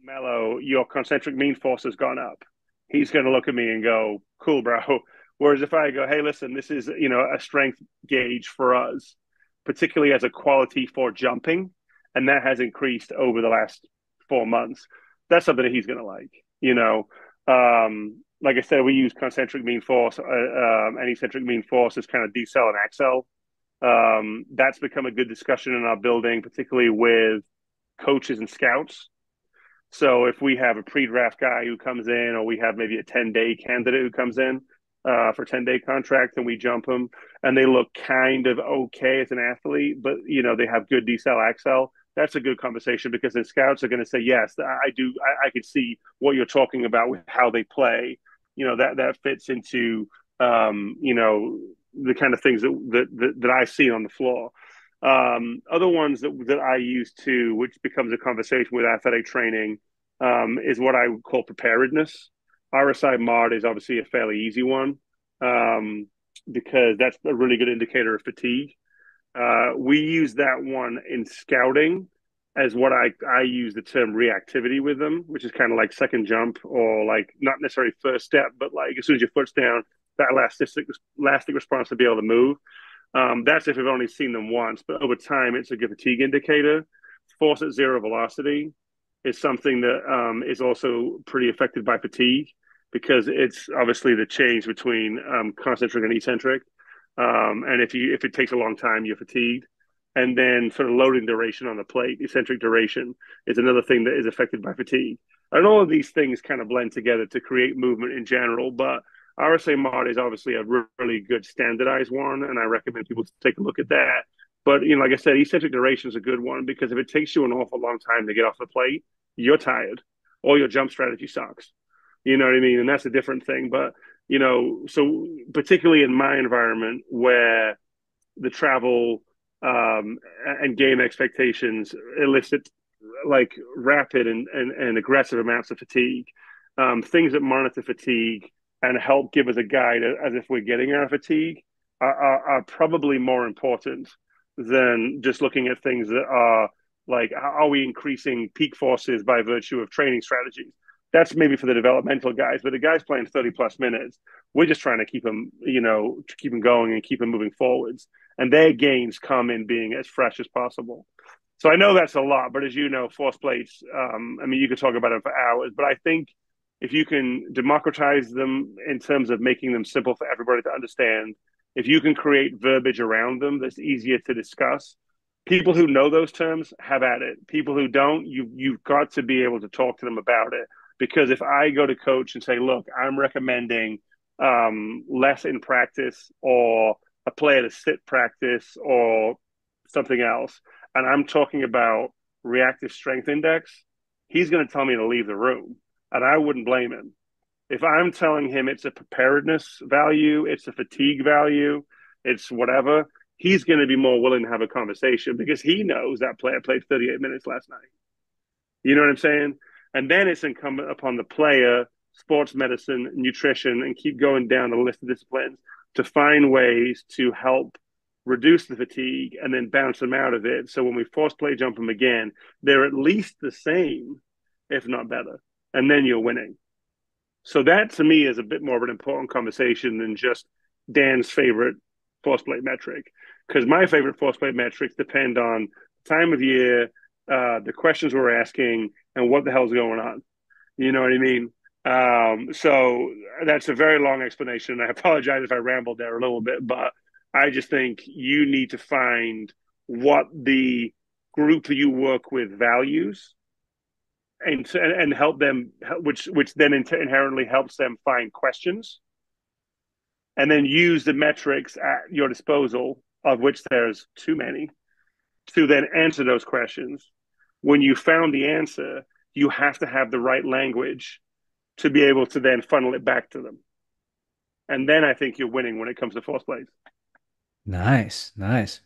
Melo, your concentric mean force has gone up, he's going to look at me and go, cool, bro. Whereas if I go, hey, listen, this is, a strength gauge for us, particularly as a quality for jumping, and that has increased over the last 4 months. That's something that he's going to like, Like I said, we use concentric mean force and eccentric mean force as kind of decel and accel. That's become a good discussion in our building, particularly with coaches and scouts. So if we have a pre-draft guy who comes in, or we have maybe a 10-day candidate who comes in for a 10-day contract, and we jump them, and they look kind of okay as an athlete, but they have good decel accel. That's a good conversation, because then scouts are going to say, yes, I do. I could see what you're talking about with how they play. that fits into the kind of things that I see on the floor. Other ones that I use too, which becomes a conversation with athletic training, is what I would call preparedness. RSI mod is obviously a fairly easy one, because that's a really good indicator of fatigue. We use that one in scouting as what I use the term reactivity with them, which is kind of like second jump, or like not necessarily first step, but like as soon as your foot's down, that elastic response to be able to move. That's if we've only seen them once, but over time, it's a good fatigue indicator. Force at zero velocity is something that is also pretty affected by fatigue, because it's obviously the change between concentric and eccentric. And if it takes a long time, you're fatigued. And then sort of loading duration on the plate, eccentric duration, is another thing that is affected by fatigue. And all of these things kind of blend together to create movement in general. But RSA mod is obviously a really good standardized one, and I recommend people take a look at that. But like I said, eccentric duration is a good one, because if it takes you an awful long time to get off the plate, you're tired. All your jump strategy sucks. You know what I mean? And that's a different thing. But so particularly in my environment where the travel and game expectations elicit like rapid and aggressive amounts of fatigue, things that monitor fatigue and help give us a guide as if we're getting our fatigue are probably more important than just looking at things that are like, are we increasing peak forces by virtue of training strategies? That's maybe for the developmental guys, but the guys playing 30 plus minutes, we're just trying to keep them going and keep them moving forwards. And their gains come in being as fresh as possible. So I know that's a lot, but as you know, force plates, I mean, you could talk about it for hours, but I think if you can democratize them in terms of making them simple for everybody to understand, if you can create verbiage around them that's easier to discuss, people who know those terms have at it. People who don't, you've got to be able to talk to them about it. Because if I go to coach and say, look, I'm recommending less in practice, or a player to sit practice, or something else, and I'm talking about reactive strength index, he's going to tell me to leave the room. And I wouldn't blame him. If I'm telling him it's a preparedness value, it's a fatigue value, it's whatever, he's going to be more willing to have a conversation, because he knows that player played 38 minutes last night. You know what I'm saying? And then it's incumbent upon the player, sports medicine, nutrition, and keep going down the list of disciplines to find ways to help reduce the fatigue and then bounce them out of it. So when we force play jump them again, they're at least the same, if not better. And then you're winning. So that to me is a bit more of an important conversation than just Dan's favorite force plate metric. Because my favorite force plate metrics depend on time of year, the questions we're asking, and what the hell's going on. You know what I mean? So that's a very long explanation. I apologize if I rambled there a little bit, but I just think you need to find what the group that you work with values, and help them, which then inherently helps them find questions, and then use the metrics at your disposal, of which there's too many, to then answer those questions. When you found the answer, you have to have the right language to be able to then funnel it back to them. And then I think you're winning when it comes to force plays. Nice, nice.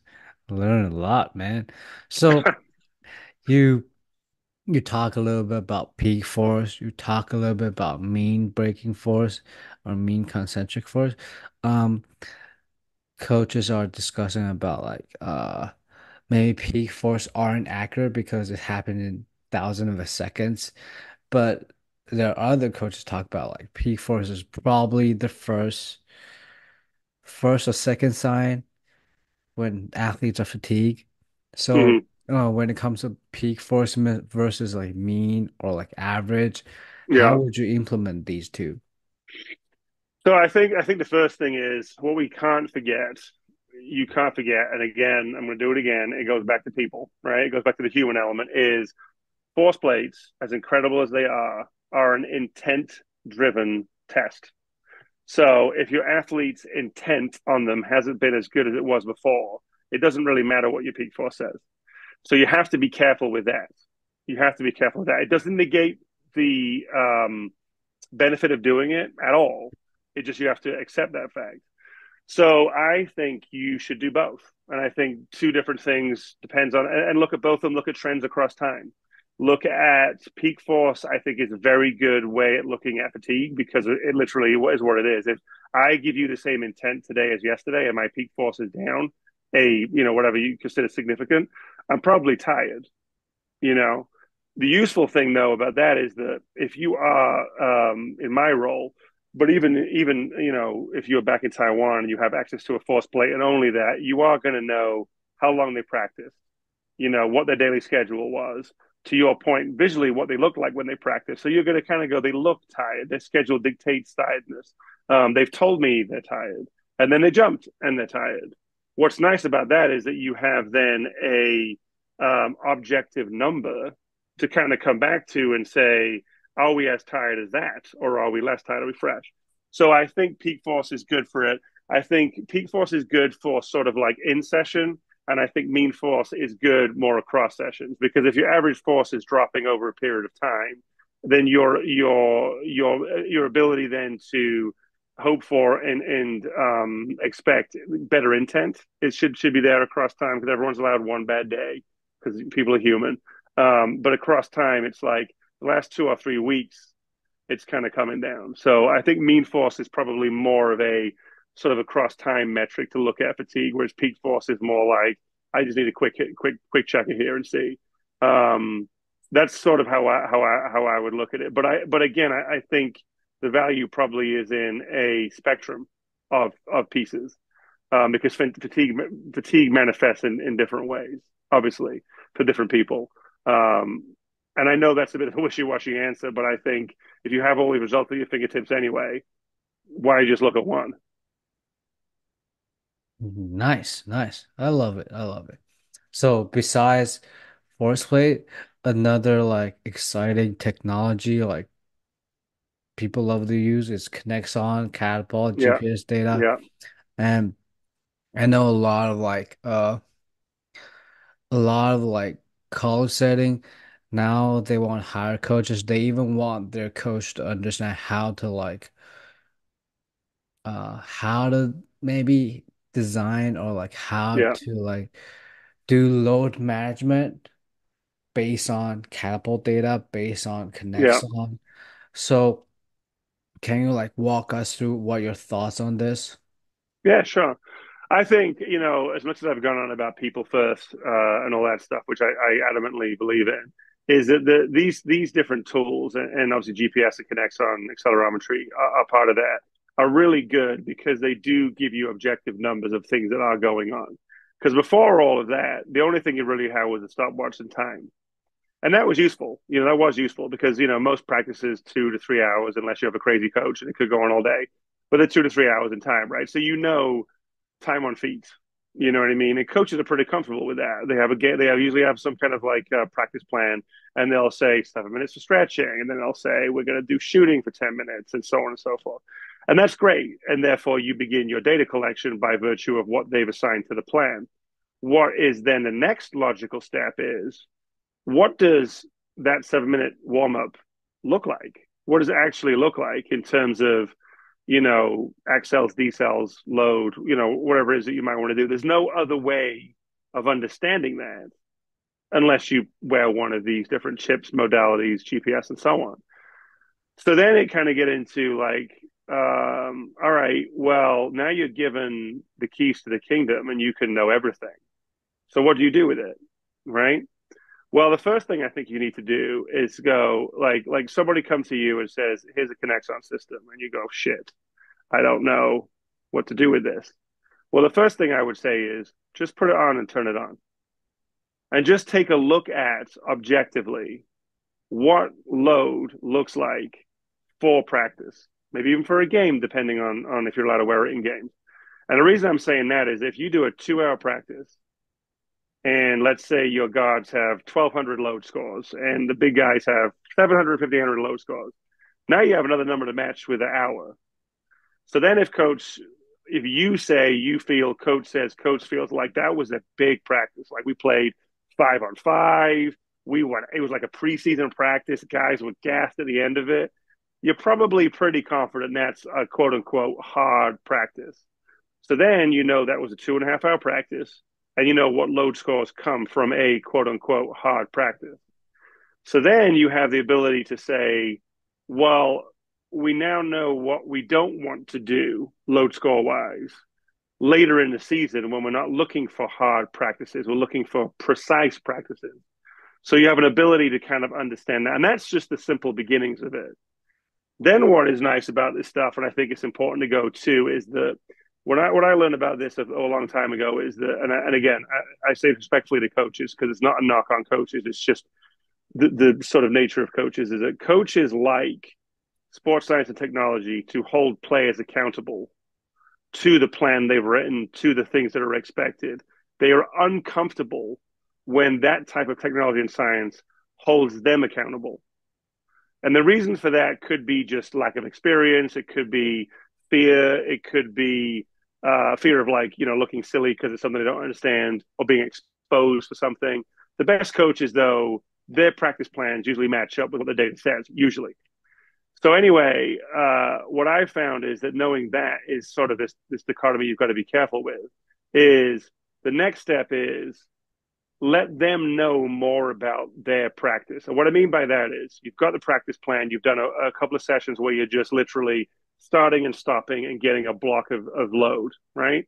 Learn a lot, man. So you you talk a little bit about peak force, you talk a little bit about mean breaking force or mean concentric force. Um, Coaches are discussing about like maybe peak force aren't accurate because it happened in thousand of a seconds. But there are other coaches talk about like peak force is probably the first or second sign when athletes are fatigued. So, Mm-hmm. when it comes to peak force versus like mean or like average, how Yeah. would you implement these two? So I think the first thing is what we can't forget. You can't forget, and again, I'm going to do it again. It goes back to people, right? It goes back to the human element. Is force plates, as incredible as they are an intent-driven test. So if your athlete's intent on them hasn't been as good as it was before, it doesn't really matter what your peak force says. So you have to be careful with that. You have to be careful with that. It doesn't negate the benefit of doing it at all. It just you have to accept that fact. So I think you should do both. And I think two different things depends on and look at both of them, look at trends across time. Look at peak force, I think is a very good way at looking at fatigue because it literally is what it is. If I give you the same intent today as yesterday and my peak force is down, whatever you consider significant, I'm probably tired, you know. The useful thing though about that is that if you are in my role, but even if you're back in Taiwan and you have access to a force plate and only that, you are going to know how long they practiced, what their daily schedule was. To your point, visually what they look like when they practice. So you're going to kind of go, they look tired. Their schedule dictates tiredness. They've told me they're tired, and then they jumped and they're tired. What's nice about that is that you have then a objective number to kind of come back to and say, are we as tired as that, or are we less tired? Are we fresh? So I think peak force is good for it. I think peak force is good for sort of like in session, and I think mean force is good more across sessions because if your average force is dropping over a period of time, then your ability then to hope for and expect better intent it should be there across time because everyone's allowed one bad day because people are human. But across time, it's like the last 2 or 3 weeks, it's kind of coming down. So I think mean force is probably more of a sort of across time metric to look at fatigue, whereas peak force is more like I just need a quick checker here and see. Um, that's sort of how I would look at it. But again, I think the value probably is in a spectrum of pieces because fatigue manifests in different ways, obviously for different people. And I know that's a bit of a wishy-washy answer, but I think if you have all the results at your fingertips anyway, why just look at one? Nice, nice. I love it. I love it. So besides force plate, another like exciting technology like people love to use is Connexon, Catapult, Yeah, GPS data. yeah, And I know a lot of like college setting now they want hire coaches. They even want their coach to understand how to maybe design or like how yeah, to like do load management based on catapult data, based on yeah, Connexon. So can you like walk us through what your thoughts on this? yeah, sure. I think, as much as I've gone on about people first and all that stuff, which I adamantly believe in, is that these different tools and obviously GPS and connects on accelerometry are part of that are really good because they do give you objective numbers of things that are going on. Because before all of that, the only thing you really had was a stopwatch and time. And that was useful. That was useful because, most practices 2 to 3 hours, unless you have a crazy coach and it could go on all day, but they're 2 to 3 hours in time, right? So, time on feet. You know what I mean? And coaches are pretty comfortable with that. Usually have some kind of like practice plan, and they'll say 7 minutes for stretching, and then they'll say we're going to do shooting for 10 minutes, and so on and so forth. And that's great. And therefore, you begin your data collection by virtue of what they've assigned to the plan. What is then the next logical step is what does that 7 minute warm up look like? What does it actually look like in terms of accels, decels, load, whatever it is that you might want to do. There's no other way of understanding that unless you wear one of these different chips, modalities, GPS, and so on. So then it kind of get into like, all right, well, now you're given the keys to the kingdom and you can know everything. So what do you do with it? Right? Well, the first thing I think you need to do is go like somebody comes to you and says, "Here's a Connexon system," and you go, "Shit, I don't know what to do with this." Well, the first thing I would say is just put it on and turn it on. And just take a look at objectively what load looks like for practice, maybe even for a game, depending on if you're allowed to wear it in games. And the reason I'm saying that is if you do a 2 hour practice and let's say your guards have 1,200 load scores and the big guys have 700, 1,500 load scores, now you have another number to match with an hour. So then if you say you feel coach says coach feels like that was a big practice, like we played 5 on 5, we went, it was like a preseason practice, guys were gassed at the end of it. you're probably pretty confident that's a quote unquote hard practice. So then you know that was a 2.5 hour practice, and you know what load scores come from a quote unquote hard practice. So then you have the ability to say, well, we now know what we don't want to do load score wise later in the season when we're not looking for hard practices, we're looking for precise practices. So you have an ability to kind of understand that. And that's just the simple beginnings of it. Then what is nice about this stuff, and I think it's important to go to, is that what I learned about this a long time ago is that, and again, I say respectfully to coaches because it's not a knock on coaches. It's just the sort of nature of coaches is that coaches like sports science and technology to hold players accountable to the plan they've written, to the things that are expected. They are uncomfortable when that type of technology and science holds them accountable. And the reasons for that could be just lack of experience. It could be fear. It could be fear of like, looking silly because it's something they don't understand or being exposed to something. The best coaches, though, their practice plans usually match up with what the data says, usually. So anyway, what I found is that knowing that is sort of this dichotomy you've got to be careful with. Is the next step is let them know more about their practice. And what I mean by that is you've got the practice plan, you've done a couple of sessions where you're just literally starting and stopping and getting a block of load, right?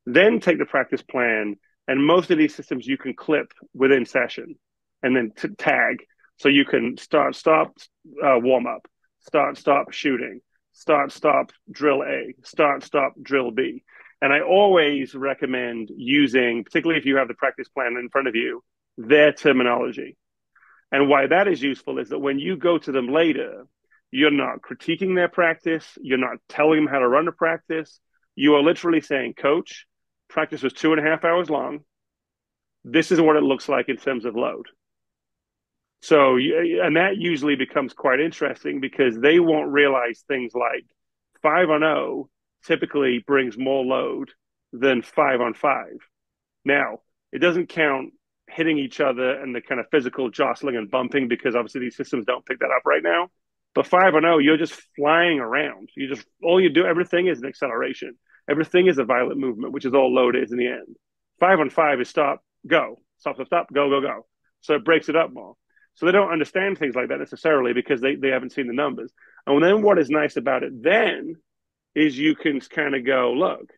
Then take the practice plan, and most of these systems you can clip within session and then tag. So you can start, stop, warm up, start, stop, shooting, start, stop, drill A, start, stop, drill B. And I always recommend using, particularly if you have the practice plan in front of you, their terminology. And why that is useful is that when you go to them later, you're not critiquing their practice. You're not telling them how to run a practice. You are literally saying, Coach, practice was 2.5 hours long. This is what it looks like in terms of load. So, and that usually becomes quite interesting because they won't realize things like 5-on-0 typically brings more load than 5-on-5. Now, it doesn't count hitting each other and the kind of physical jostling and bumping because obviously these systems don't pick that up right now. But 5-on-0, you're just flying around. You just, all you do, everything is an acceleration. Everything is a violent movement, which is all load is in the end. 5-on-5 is stop, go, stop, stop, stop, go, go, go. So it breaks it up more. So they don't understand things like that necessarily because they haven't seen the numbers. And then what is nice about it then is you can kind of go, look,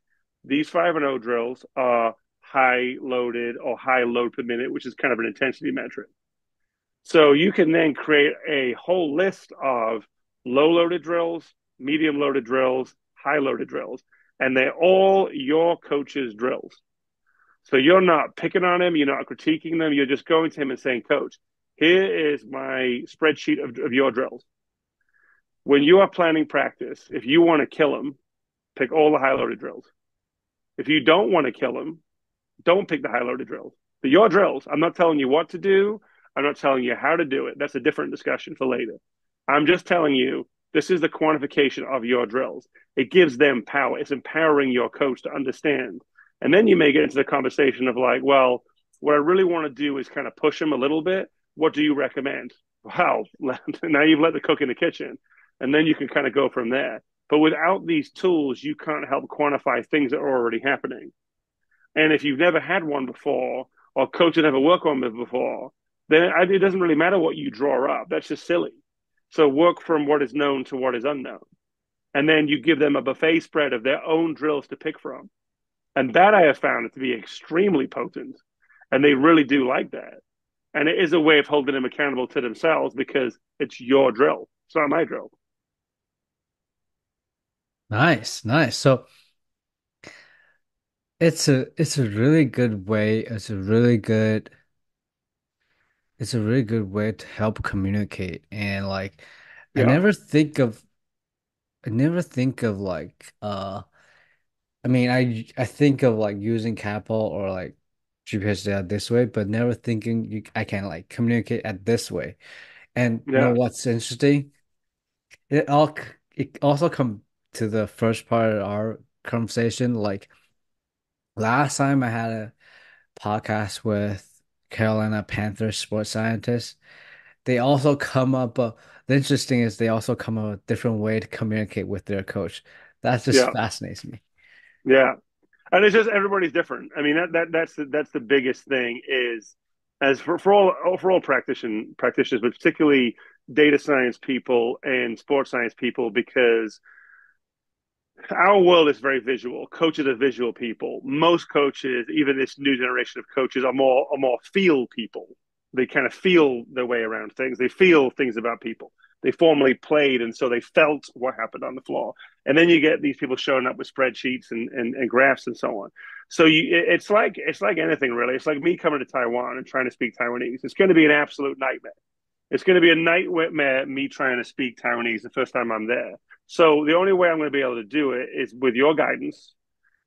these 5-on-0 drills are high loaded or high load per minute, which is kind of an intensity metric. So you can then create a whole list of low loaded drills, medium loaded drills, high loaded drills, and they're all your coach's drills. So you're not picking on him, you're not critiquing them, you're just going to him and saying, Coach, here is my spreadsheet of your drills. When you are planning practice, if you want to kill them, pick all the high loaded drills. If you don't want to kill them, don't pick the high loaded drills. They're your drills. I'm not telling you what to do. I'm not telling you how to do it. That's a different discussion for later. I'm just telling you this is the quantification of your drills. It gives them power. It's empowering your coach to understand. And then you may get into the conversation of like, well, what I really want to do is kind of push them a little bit. What do you recommend? Wow, now you've let the cook in the kitchen. And then you can kind of go from there. But without these tools, you can't help quantify things that are already happening. And if you've never had one before, or coach has never worked on it before, then it doesn't really matter what you draw up. That's just silly. So work from what is known to what is unknown. And then you give them a buffet spread of their own drills to pick from. And that I have found to be extremely potent. And they really do like that. And it is a way of holding them accountable to themselves because it's your drill. It's not my drill. Nice, nice. So it's a really good way. It's a really good way to help communicate. And like I Yeah. never think of I never think of like I mean I think of like using Kappa or like GPS data this way, but never thinking I can like communicate at this way. And you know Yeah. what's interesting? It also come to the first part of our conversation. Like last time I had a podcast with Carolina Panthers sports scientist, they also come up. The interesting is they also come up with a different way to communicate with their coach. That just Yeah, fascinates me. yeah. And it's just everybody's different. I mean that's the biggest thing is as for all practitioners, but particularly data science people and sports science people, because our world is very visual. Coaches are visual people. Most coaches, even this new generation of coaches, are more feel people. They kind of feel their way around things. They feel things about people. They formerly played, and so they felt what happened on the floor. And then you get these people showing up with spreadsheets and graphs and so on. So it's like anything really. It's like me coming to Taiwan and trying to speak Taiwanese. It's going to be an absolute nightmare. It's going to be a nightmare me trying to speak Taiwanese the first time I'm there. So the only way I'm going to be able to do it is with your guidance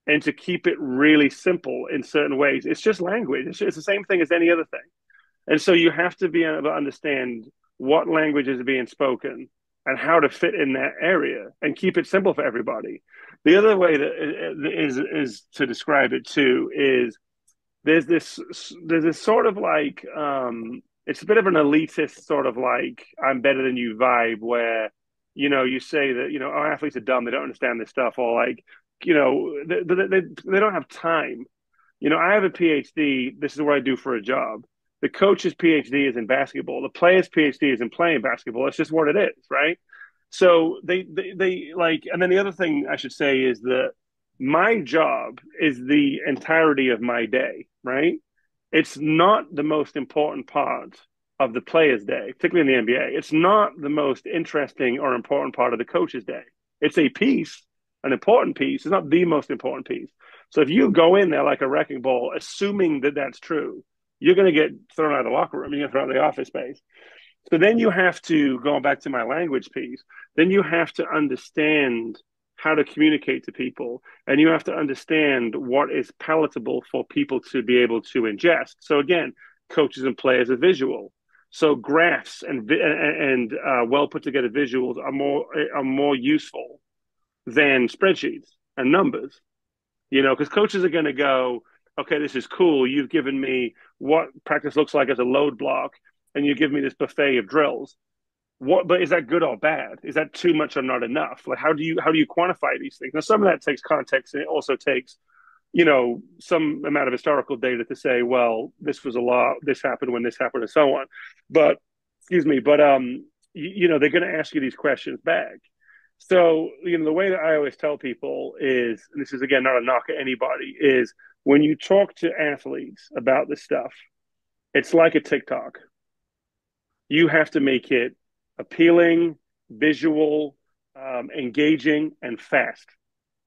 and to keep it really simple in certain ways. It's just language. It's the same thing as any other thing. And so you have to be able to understand what language is being spoken and how to fit in that area and keep it simple for everybody. The other way that is to describe it too is there's this sort of like it's a bit of an elitist sort of like I'm better than you vibe where you say that our athletes are dumb, they don't understand this stuff, or like they don't have time. I have a PhD. This is what I do for a job. The coach's PhD is in basketball. The player's PhD is in playing basketball. It's just what it is, right? So they like, and then the other thing I should say is that my job is the entirety of my day, right? It's not the most important part of the player's day, particularly in the NBA. It's not the most interesting or important part of the coach's day. It's a piece, an important piece. It's not the most important piece. So if you go in there like a wrecking ball, assuming that that's true, you're going to get thrown out of the locker room. You're going to throw out of the office space. So then you have to, going back to my language piece, then you have to understand how to communicate to people, and you have to understand what is palatable for people to be able to ingest. So again, coaches and players are visual. So graphs and well put together visuals are more useful than spreadsheets and numbers. Because coaches are going to go, okay, this is cool. You've given me what practice looks like as a load block, and you give me this buffet of drills. But is that good or bad? Is that too much or not enough? Like, how do you quantify these things? Now, some of that takes context, and it also takes some amount of historical data to say, well, this was a law, this happened when this happened, and so on. But excuse me, but they're going to ask you these questions back. So, the way that I always tell people is, and this is again not a knock at anybody, is when you talk to athletes about this stuff, it's like a TikTok. You have to make it appealing, visual, engaging, and fast,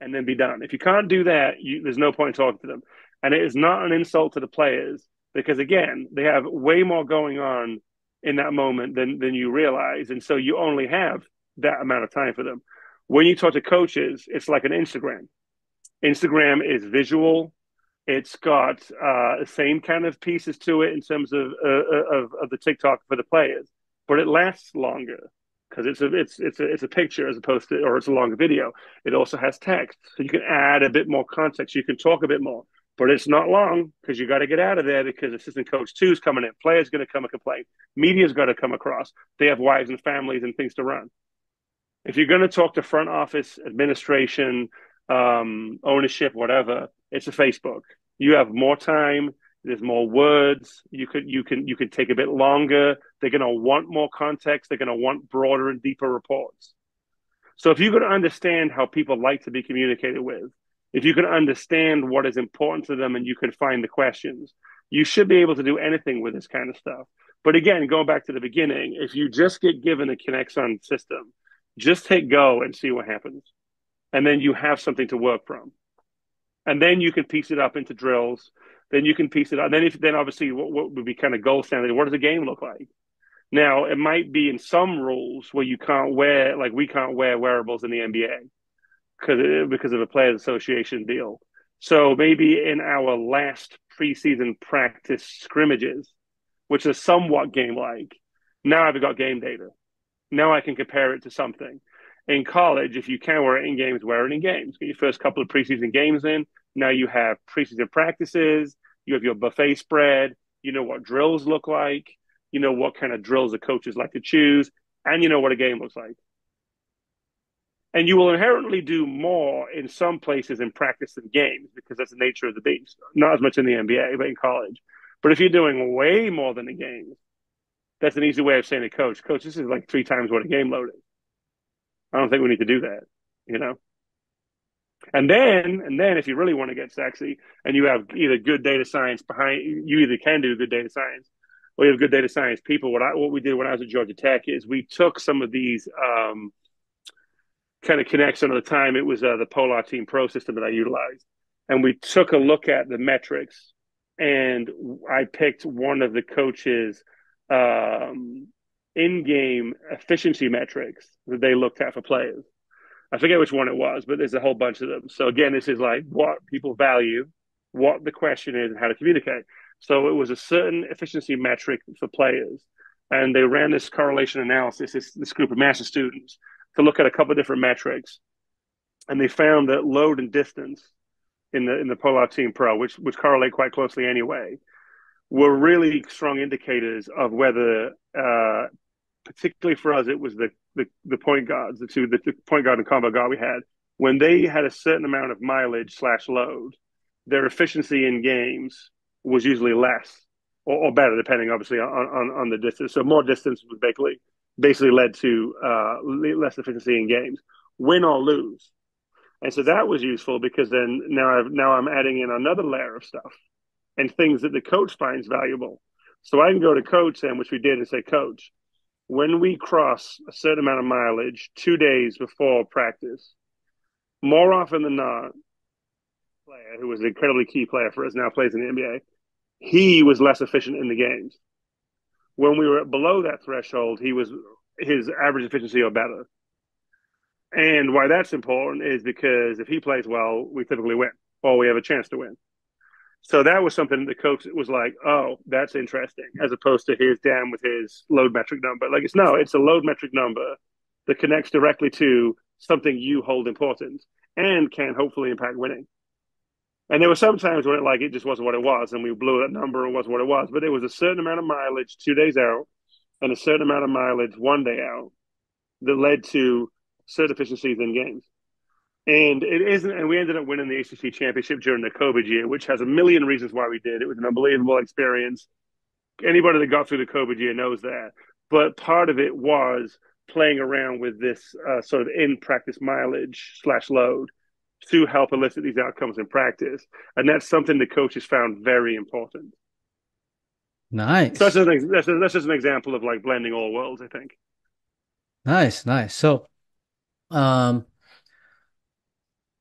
and then be done. If you can't do that, there's no point talking to them. And it is not an insult to the players because, again, they have way more going on in that moment than you realize. And so you only have that amount of time for them. When you talk to coaches, it's like an Instagram. Instagram is visual. It's got the same kind of pieces to it in terms of the TikTok for the players, but it lasts longer because it's a picture as opposed to, or it's a longer video. It also has text, so you can add a bit more context. You can talk a bit more, but it's not long because you got to get out of there because assistant coach two is coming in. Players going to come and complain. Media's got to come across. They have wives and families and things to run. If you're going to talk to front office, administration, ownership, whatever, it's a Facebook. You have more time. There's more words. You could take a bit longer. They're going to want more context. They're going to want broader and deeper reports. So if you can understand how people like to be communicated with, if you can understand what is important to them and you can find the questions, you should be able to do anything with this kind of stuff. But again, going back to the beginning, if you just get given a Kinexon system, just hit go and see what happens. And then you have something to work from. And then you can piece it up into drills. Then you can piece it up. Then obviously what would be kind of gold standard? What does a game look like? Now it might be in some rules where you can't wear, like we can't wear wearables in the NBA because of a players association deal. So maybe in our last preseason practice scrimmages, which are somewhat game like, now I've got game data. Now I can compare it to something. In college, if you can wear it in games, wear it in games. Get your first couple of preseason games in. Now you have preseason practices. You have your buffet spread. You know what drills look like. you know what kind of drills the coaches like to choose, and you know what a game looks like. And you will inherently do more in some places in practice than games because that's the nature of the beast. Not as much in the NBA, but in college. But if you're doing way more than a game, that's an easy way of saying to coach, this is like 3 times what a game load is. I don't think we need to do that, you know? And then if you really want to get sexy and you have either good data science behind you either can do good data science or you have good data science people. What we did when I was at Georgia Tech is we took some of these kind of connects at the time. It was the Polar Team Pro system that I utilized. And we took a look at the metrics and I picked one of the coaches in-game efficiency metrics that they looked at for players. I forget which one it was, but there's a whole bunch of them. So again, this is like what people value, what the question is, and how to communicate. So it was a certain efficiency metric for players, and they ran this correlation analysis. This group of master students to look at a couple of different metrics, and they found that load and distance in the Polar Team Pro, which correlate quite closely anyway, were really strong indicators of whether particularly for us, it was the point guards, the point guard and combo guard we had. When they had a certain amount of mileage slash load, their efficiency in games was usually less or better, depending obviously on the distance. So more distance was basically led to less efficiency in games, win or lose. And so that was useful because then now I'm adding in another layer of stuff and things that the coach finds valuable. So I can go to coach, and which we did, and say, Coach, when we cross a certain amount of mileage 2 days before practice, more often than not, player who was an incredibly key player for us now plays in the NBA, he was less efficient in the games. When we were below that threshold, his average efficiency or better. And why that's important is because if he plays well, we typically win, or we have a chance to win. So that was something the coach was like, oh, that's interesting, as opposed to his Dan with his load metric number. Like it's a load metric number that connects directly to something you hold important and can hopefully impact winning. And there were some times when it just wasn't what it was, and we blew that number and wasn't what it was. But there was a certain amount of mileage 2 days out and a certain amount of mileage 1 day out that led to certain efficiencies in games. And it isn't, and we ended up winning the ACC championship during the COVID year, which has a million reasons why we did. It was an unbelievable experience. Anybody that got through the COVID year knows that. But part of it was playing around with this sort of in practice mileage slash load to help elicit these outcomes in practice. And that's something the coaches found very important. So Nice. that's just an example of like blending all worlds, I think. Nice, nice. So, um,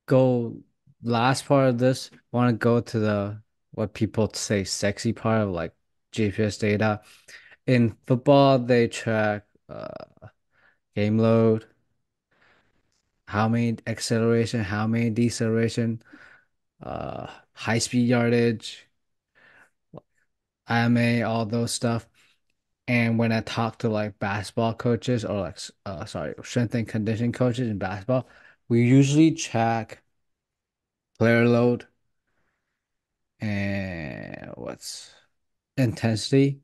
go last part of this, want to go to the what people say sexy part of like GPS data. In football, they track game load, how many acceleration, how many deceleration, high speed yardage, IMA, all those stuff. And when I talk to like basketball coaches or like sorry, strength and conditioning coaches in basketball, we usually track player load and what's intensity.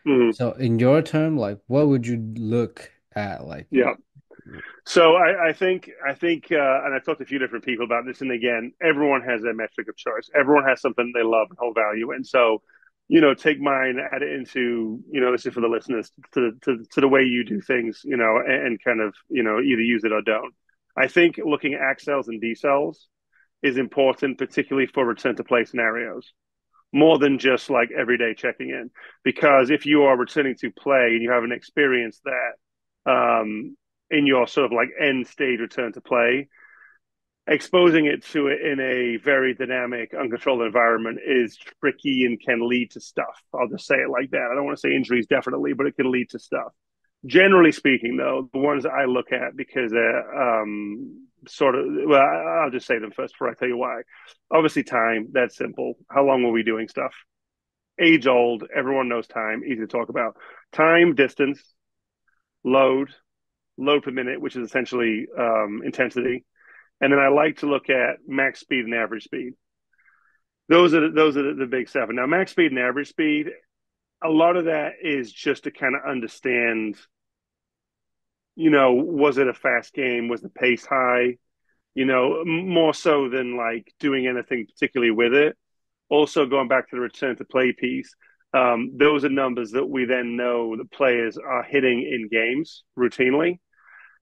Mm, So in your term, like what would you look at like yeah. So I think, and I've talked to a few different people about this. And again, everyone has their metric of choice. Everyone has something they love and hold value. And so, take mine, add it into, this is for the listeners to the way you do things, and kind of, either use it or don't. I think looking at accels and decels is important, particularly for return to play scenarios, more than just like everyday checking in. Because if you are returning to play and you haven't experienced that, in your sort of like end stage return to play, exposing it to it in a very dynamic, uncontrolled environment is tricky and can lead to stuff. I'll just say it like that. I don't want to say injuries definitely, but it can lead to stuff. Generally speaking, though, the ones that I look at because they're sort of, well, I'll just say them first before I tell you why. Obviously, time, that's simple. How long were we doing stuff? Age old, everyone knows time, easy to talk about. Time, distance, load, load per minute, which is essentially intensity. And then I like to look at max speed and average speed. Those are the big seven. Now, max speed and average speed, a lot of that is just to kind of understand, was it a fast game? Was the pace high? More so than like doing anything particularly with it. Also, going back to the return to play piece, those are numbers that we then know that players are hitting in games routinely.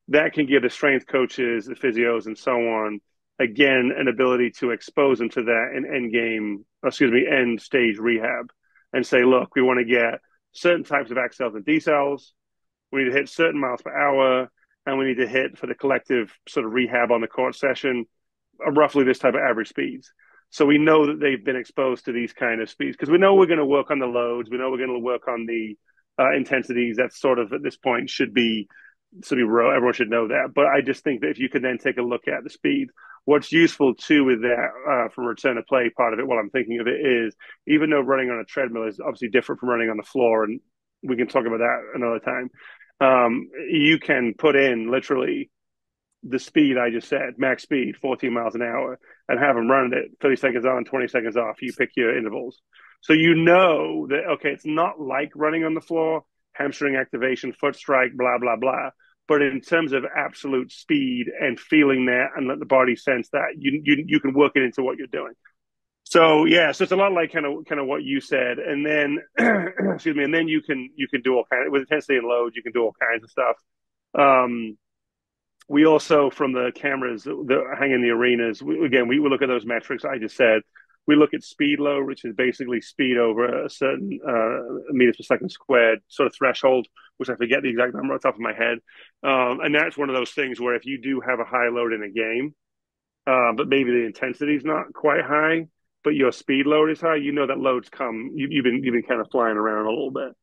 That can give the strength coaches, the physios, and so on, again, an ability to expose them to that in end stage rehab and say, look, we want to get certain types of accels and decels. We need to hit certain miles per hour, and we need to hit for the collective sort of rehab on the court session roughly this type of average speeds. So we know that they've been exposed to these kind of speeds because we know we're going to work on the loads. We know we're going to work on the intensities. That sort of at this point should be everyone should know that. But I just think that if you could then take a look at the speed, what's useful too with that from return to play part of it, while I'm thinking of it, is even though running on a treadmill is obviously different from running on the floor, and we can talk about that another time. You can put in literally the speed I just said, max speed, 14 miles an hour, and have them run it 30 seconds on, 20 seconds off. You pick your intervals. So you know that, okay, it's not like running on the floor, hamstring activation, foot strike, blah, blah, blah. But in terms of absolute speed and feeling that and let the body sense that, you can work it into what you're doing. So yeah, so it's a lot like kind of what you said, and then excuse me, and then you can do all kinds with intensity and load. You can do all kinds of stuff. We also, from the cameras that hang in the arenas, we look at those metrics I just said. We look at speed load, which is basically speed over a certain meters per second squared sort of threshold, which I forget the exact number off the top of my head. And that's one of those things where if you do have a high load in a game, but maybe the intensity is not quite high, but your speed load is high, that loads come. You've been kind of flying around a little bit.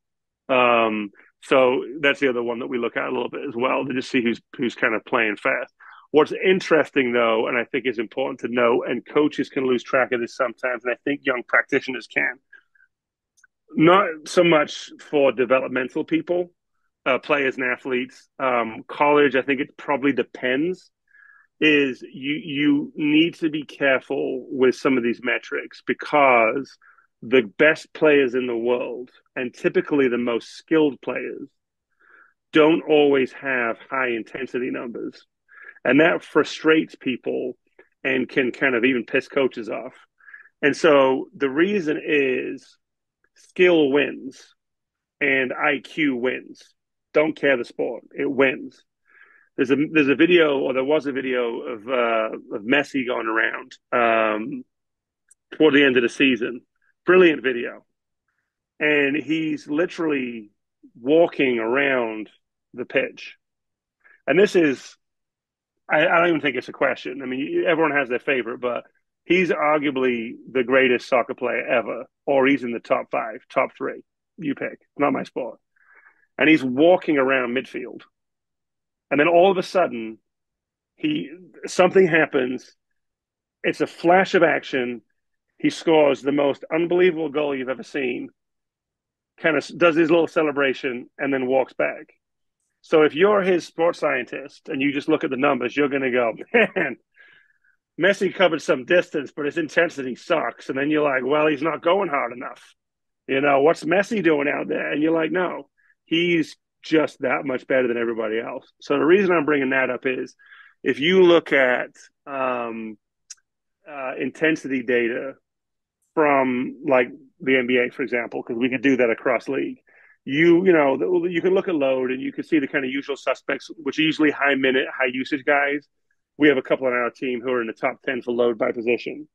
So that's the other one that we look at a little bit as well to just see who's kind of playing fast. What's interesting though, and I think is important to know, and coaches can lose track of this sometimes, and I think young practitioners can, not so much for developmental people, players and athletes. College, I think it probably depends. Is you need to be careful with some of these metrics because the best players in the world, and typically the most skilled players, don't always have high intensity numbers. And that frustrates people and can kind of even piss coaches off. And so the reason is skill wins and IQ wins. Don't care the sport, it wins. There's a video, or there was a video of Messi going around toward the end of the season. Brilliant video, and he's literally walking around the pitch. And this is, I don't even think it's a question. I mean, everyone has their favorite, but he's arguably the greatest soccer player ever, or he's in the top five, top three. You pick. Not my sport. And he's walking around midfield. And then all of a sudden, something happens. It's a flash of action. He scores the most unbelievable goal you've ever seen. Kind of does his little celebration and then walks back. So if you're his sports scientist and you just look at the numbers, you're going to go, man, Messi covered some distance, but his intensity sucks. And then you're like, well, he's not going hard enough. What's Messi doing out there? And you're like, no, he's just that much better than everybody else. So the reason I'm bringing that up is if you look at intensity data from like the NBA, for example, because we could do that across league. You can look at load and you can see the kind of usual suspects, which are usually high minute, high usage guys. We have a couple on our team who are in the top 10 for load by position.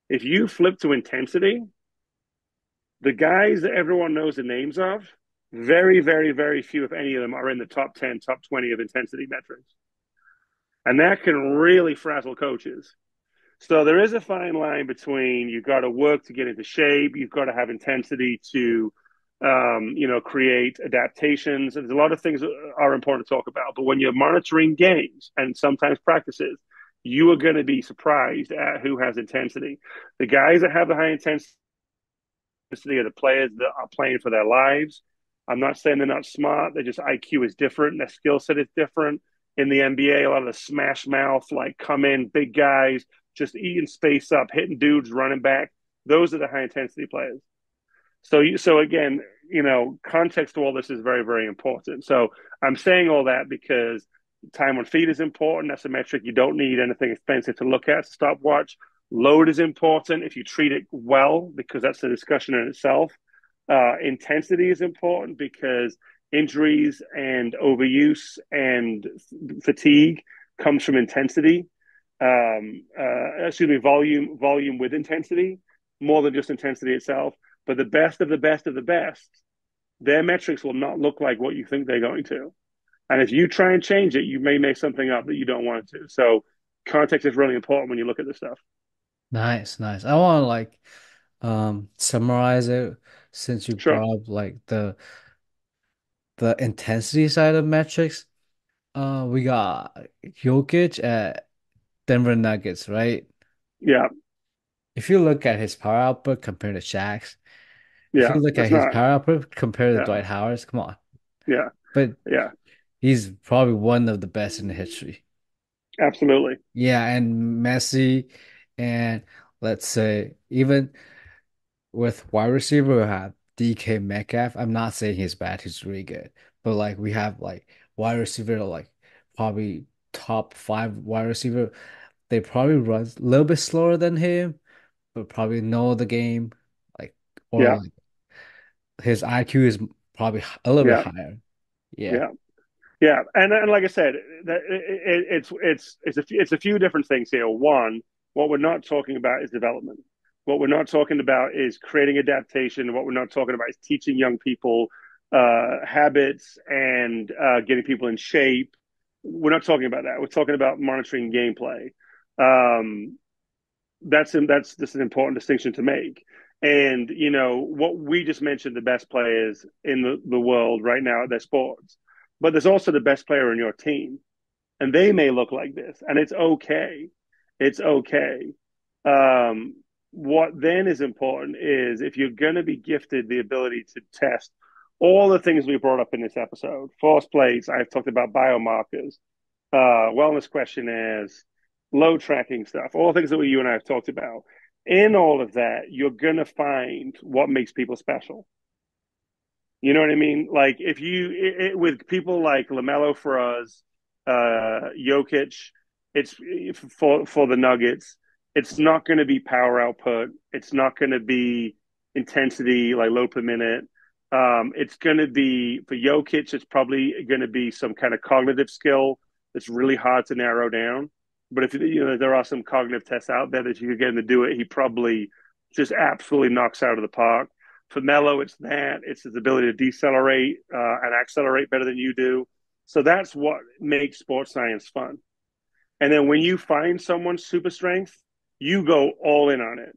If you flip to intensity, the guys that everyone knows the names of, very, very, very few, if any of them, are in the top 10, top 20 of intensity metrics. And that can really frazzle coaches. So there is a fine line between you've got to work to get into shape, you've got to have intensity to, create adaptations. And there's a lot of things that are important to talk about. But when you're monitoring games and sometimes practices, you are going to be surprised at who has intensity. The guys that have the high intensity are the players that are playing for their lives. I'm not saying they're not smart. They're just IQ is different. Their skill set is different. In the NBA, a lot of the smash mouth, like come in, big guys, just eating space up, hitting dudes, running back. Those are the high intensity players. So again, context to all this is very, very important. So I'm saying all that because time on feet is important. That's a metric. You don't need anything expensive to look at. Stopwatch. Load is important if you treat it well, because that's a discussion in itself. Intensity is important because injuries and overuse and fatigue comes from intensity. Excuse me, volume with intensity, more than just intensity itself. But the best of the best of the best, their metrics will not look like what you think they're going to. And if you try and change it, you may make something up that you don't want to. So context is really important when you look at this stuff. Nice, nice. I want to like summarize it since you Sure. brought up like the intensity side of metrics. We got Jokic at Denver Nuggets, right? Yeah. If you look at his power output compared to Shaq's, if Yeah. you look at It's his not. power output compared to Yeah. Dwight Howard's, come on. Yeah. But Yeah. he's probably one of the best in the history. Absolutely. Yeah, and Messi, and let's say even with wide receiver, we have DK Metcalf. I'm not saying he's bad, he's really good. But like we have like wide receiver, like probably top five wide receiver. They probably run a little bit slower than him, but probably know the game. Like or Yeah. like his IQ is probably a little bit Yeah. higher. Yeah. Yeah. Yeah, and like I said, that it's a few different things here. One, what we're not talking about is development. What we're not talking about is creating adaptation. What we're not talking about is teaching young people habits and getting people in shape. We're not talking about that. We're talking about monitoring gameplay. Um, that's just an important distinction to make. And what we just mentioned, the best players in the world right now at their sports, but there's also the best player in your team, and they may look like this, and it's okay. It's okay. What then is important is if you're going to be gifted the ability to test all the things we brought up in this episode, force plates, I've talked about biomarkers, wellness questionnaires, load tracking stuff, all things that you and I have talked about. In all of that, you're going to find what makes people special. You know what I mean? Like if with people like LaMelo for us, Jokic, it's for the Nuggets. It's not going to be power output. It's not going to be intensity like load per minute. It's going to be for Jokic. It's probably going to be some kind of cognitive skill that's really hard to narrow down. But if there are some cognitive tests out there that you could get him to do it, he probably just absolutely knocks out of the park. For Melo, it's that. It's his ability to decelerate and accelerate better than you do. So that's what makes sports science fun. And then when you find someone's super strength, you go all in on it.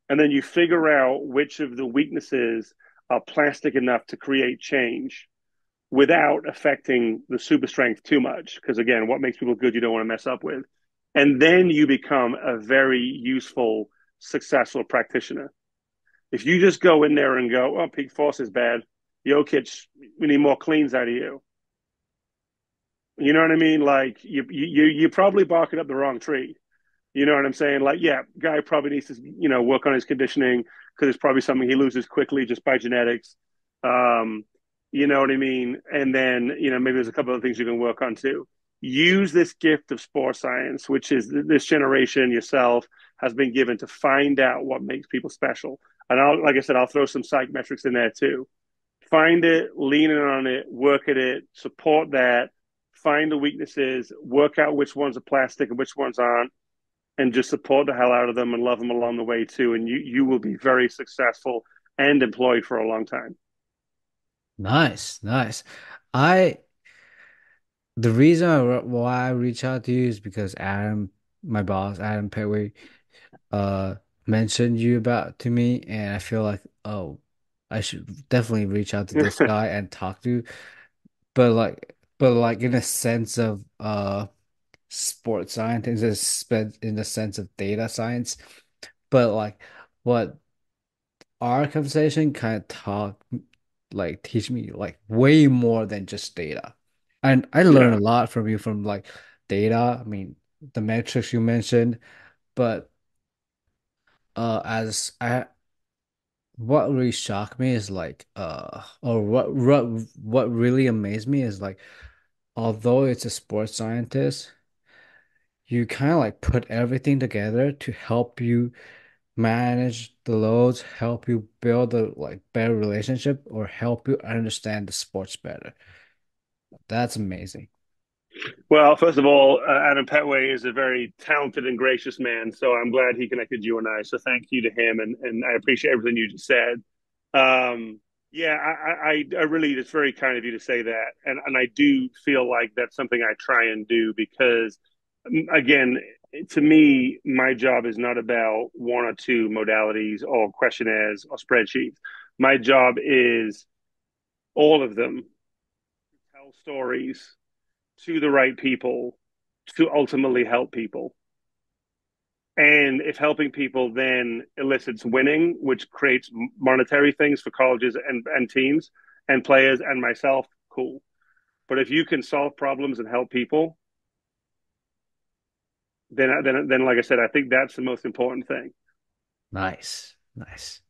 And then you figure out which of the weaknesses are plastic enough to create change without affecting the super strength too much. Because again, what makes people good, you don't want to mess up with. And then you become a very useful, successful practitioner. If you just go in there and go, oh, peak force is bad, Jokic, we need more cleans out of you. You know what I mean? Like you're probably barking up the wrong tree. You know what I'm saying? Like, yeah, guy probably needs to work on his conditioning because it's probably something he loses quickly just by genetics. Um, you know what I mean? And then maybe there's a couple of things you can work on too. Use this gift of sports science, which is this generation yourself has been given to find out what makes people special. And like I said, I'll throw some psych metrics in there too. Find it, lean in on it, work at it, support that, find the weaknesses, work out which ones are plastic and which ones aren't, and just support the hell out of them and love them along the way too. And you will be very successful and employed for a long time. Nice, nice. I the reason why I reach out to you is because Adam, my boss, Adam Petway, uh mentioned you about to me, and I feel like, oh, I should definitely reach out to this guy and talk to, but like in a sense of sports science, in the sense of data science, but like what our conversation kind of teach me like way more than just data. And I learned a Yeah, lot from you from like data. I mean, the metrics you mentioned, but as I what really shocked me is like or what really amazed me is like although it's a sports scientist, you kind of like put everything together to help you manage the loads, help you build a like better relationship, or help you understand the sports better. That's amazing. Well, first of all, Adam Petway is a very talented and gracious man, so I'm glad he connected you and I. So thank you to him, and I appreciate everything you just said. Um, yeah, I really, it's very kind of you to say that, and I do feel like that's something I try and do because, again, to me, my job is not about one or two modalities or questionnaires or spreadsheets. My job is all of them, tell stories to the right people to ultimately help people. And if helping people then elicits winning, which creates monetary things for colleges and teams and players and myself, cool. But if you can solve problems and help people, then like I said, I think that's the most important thing. Nice. Nice.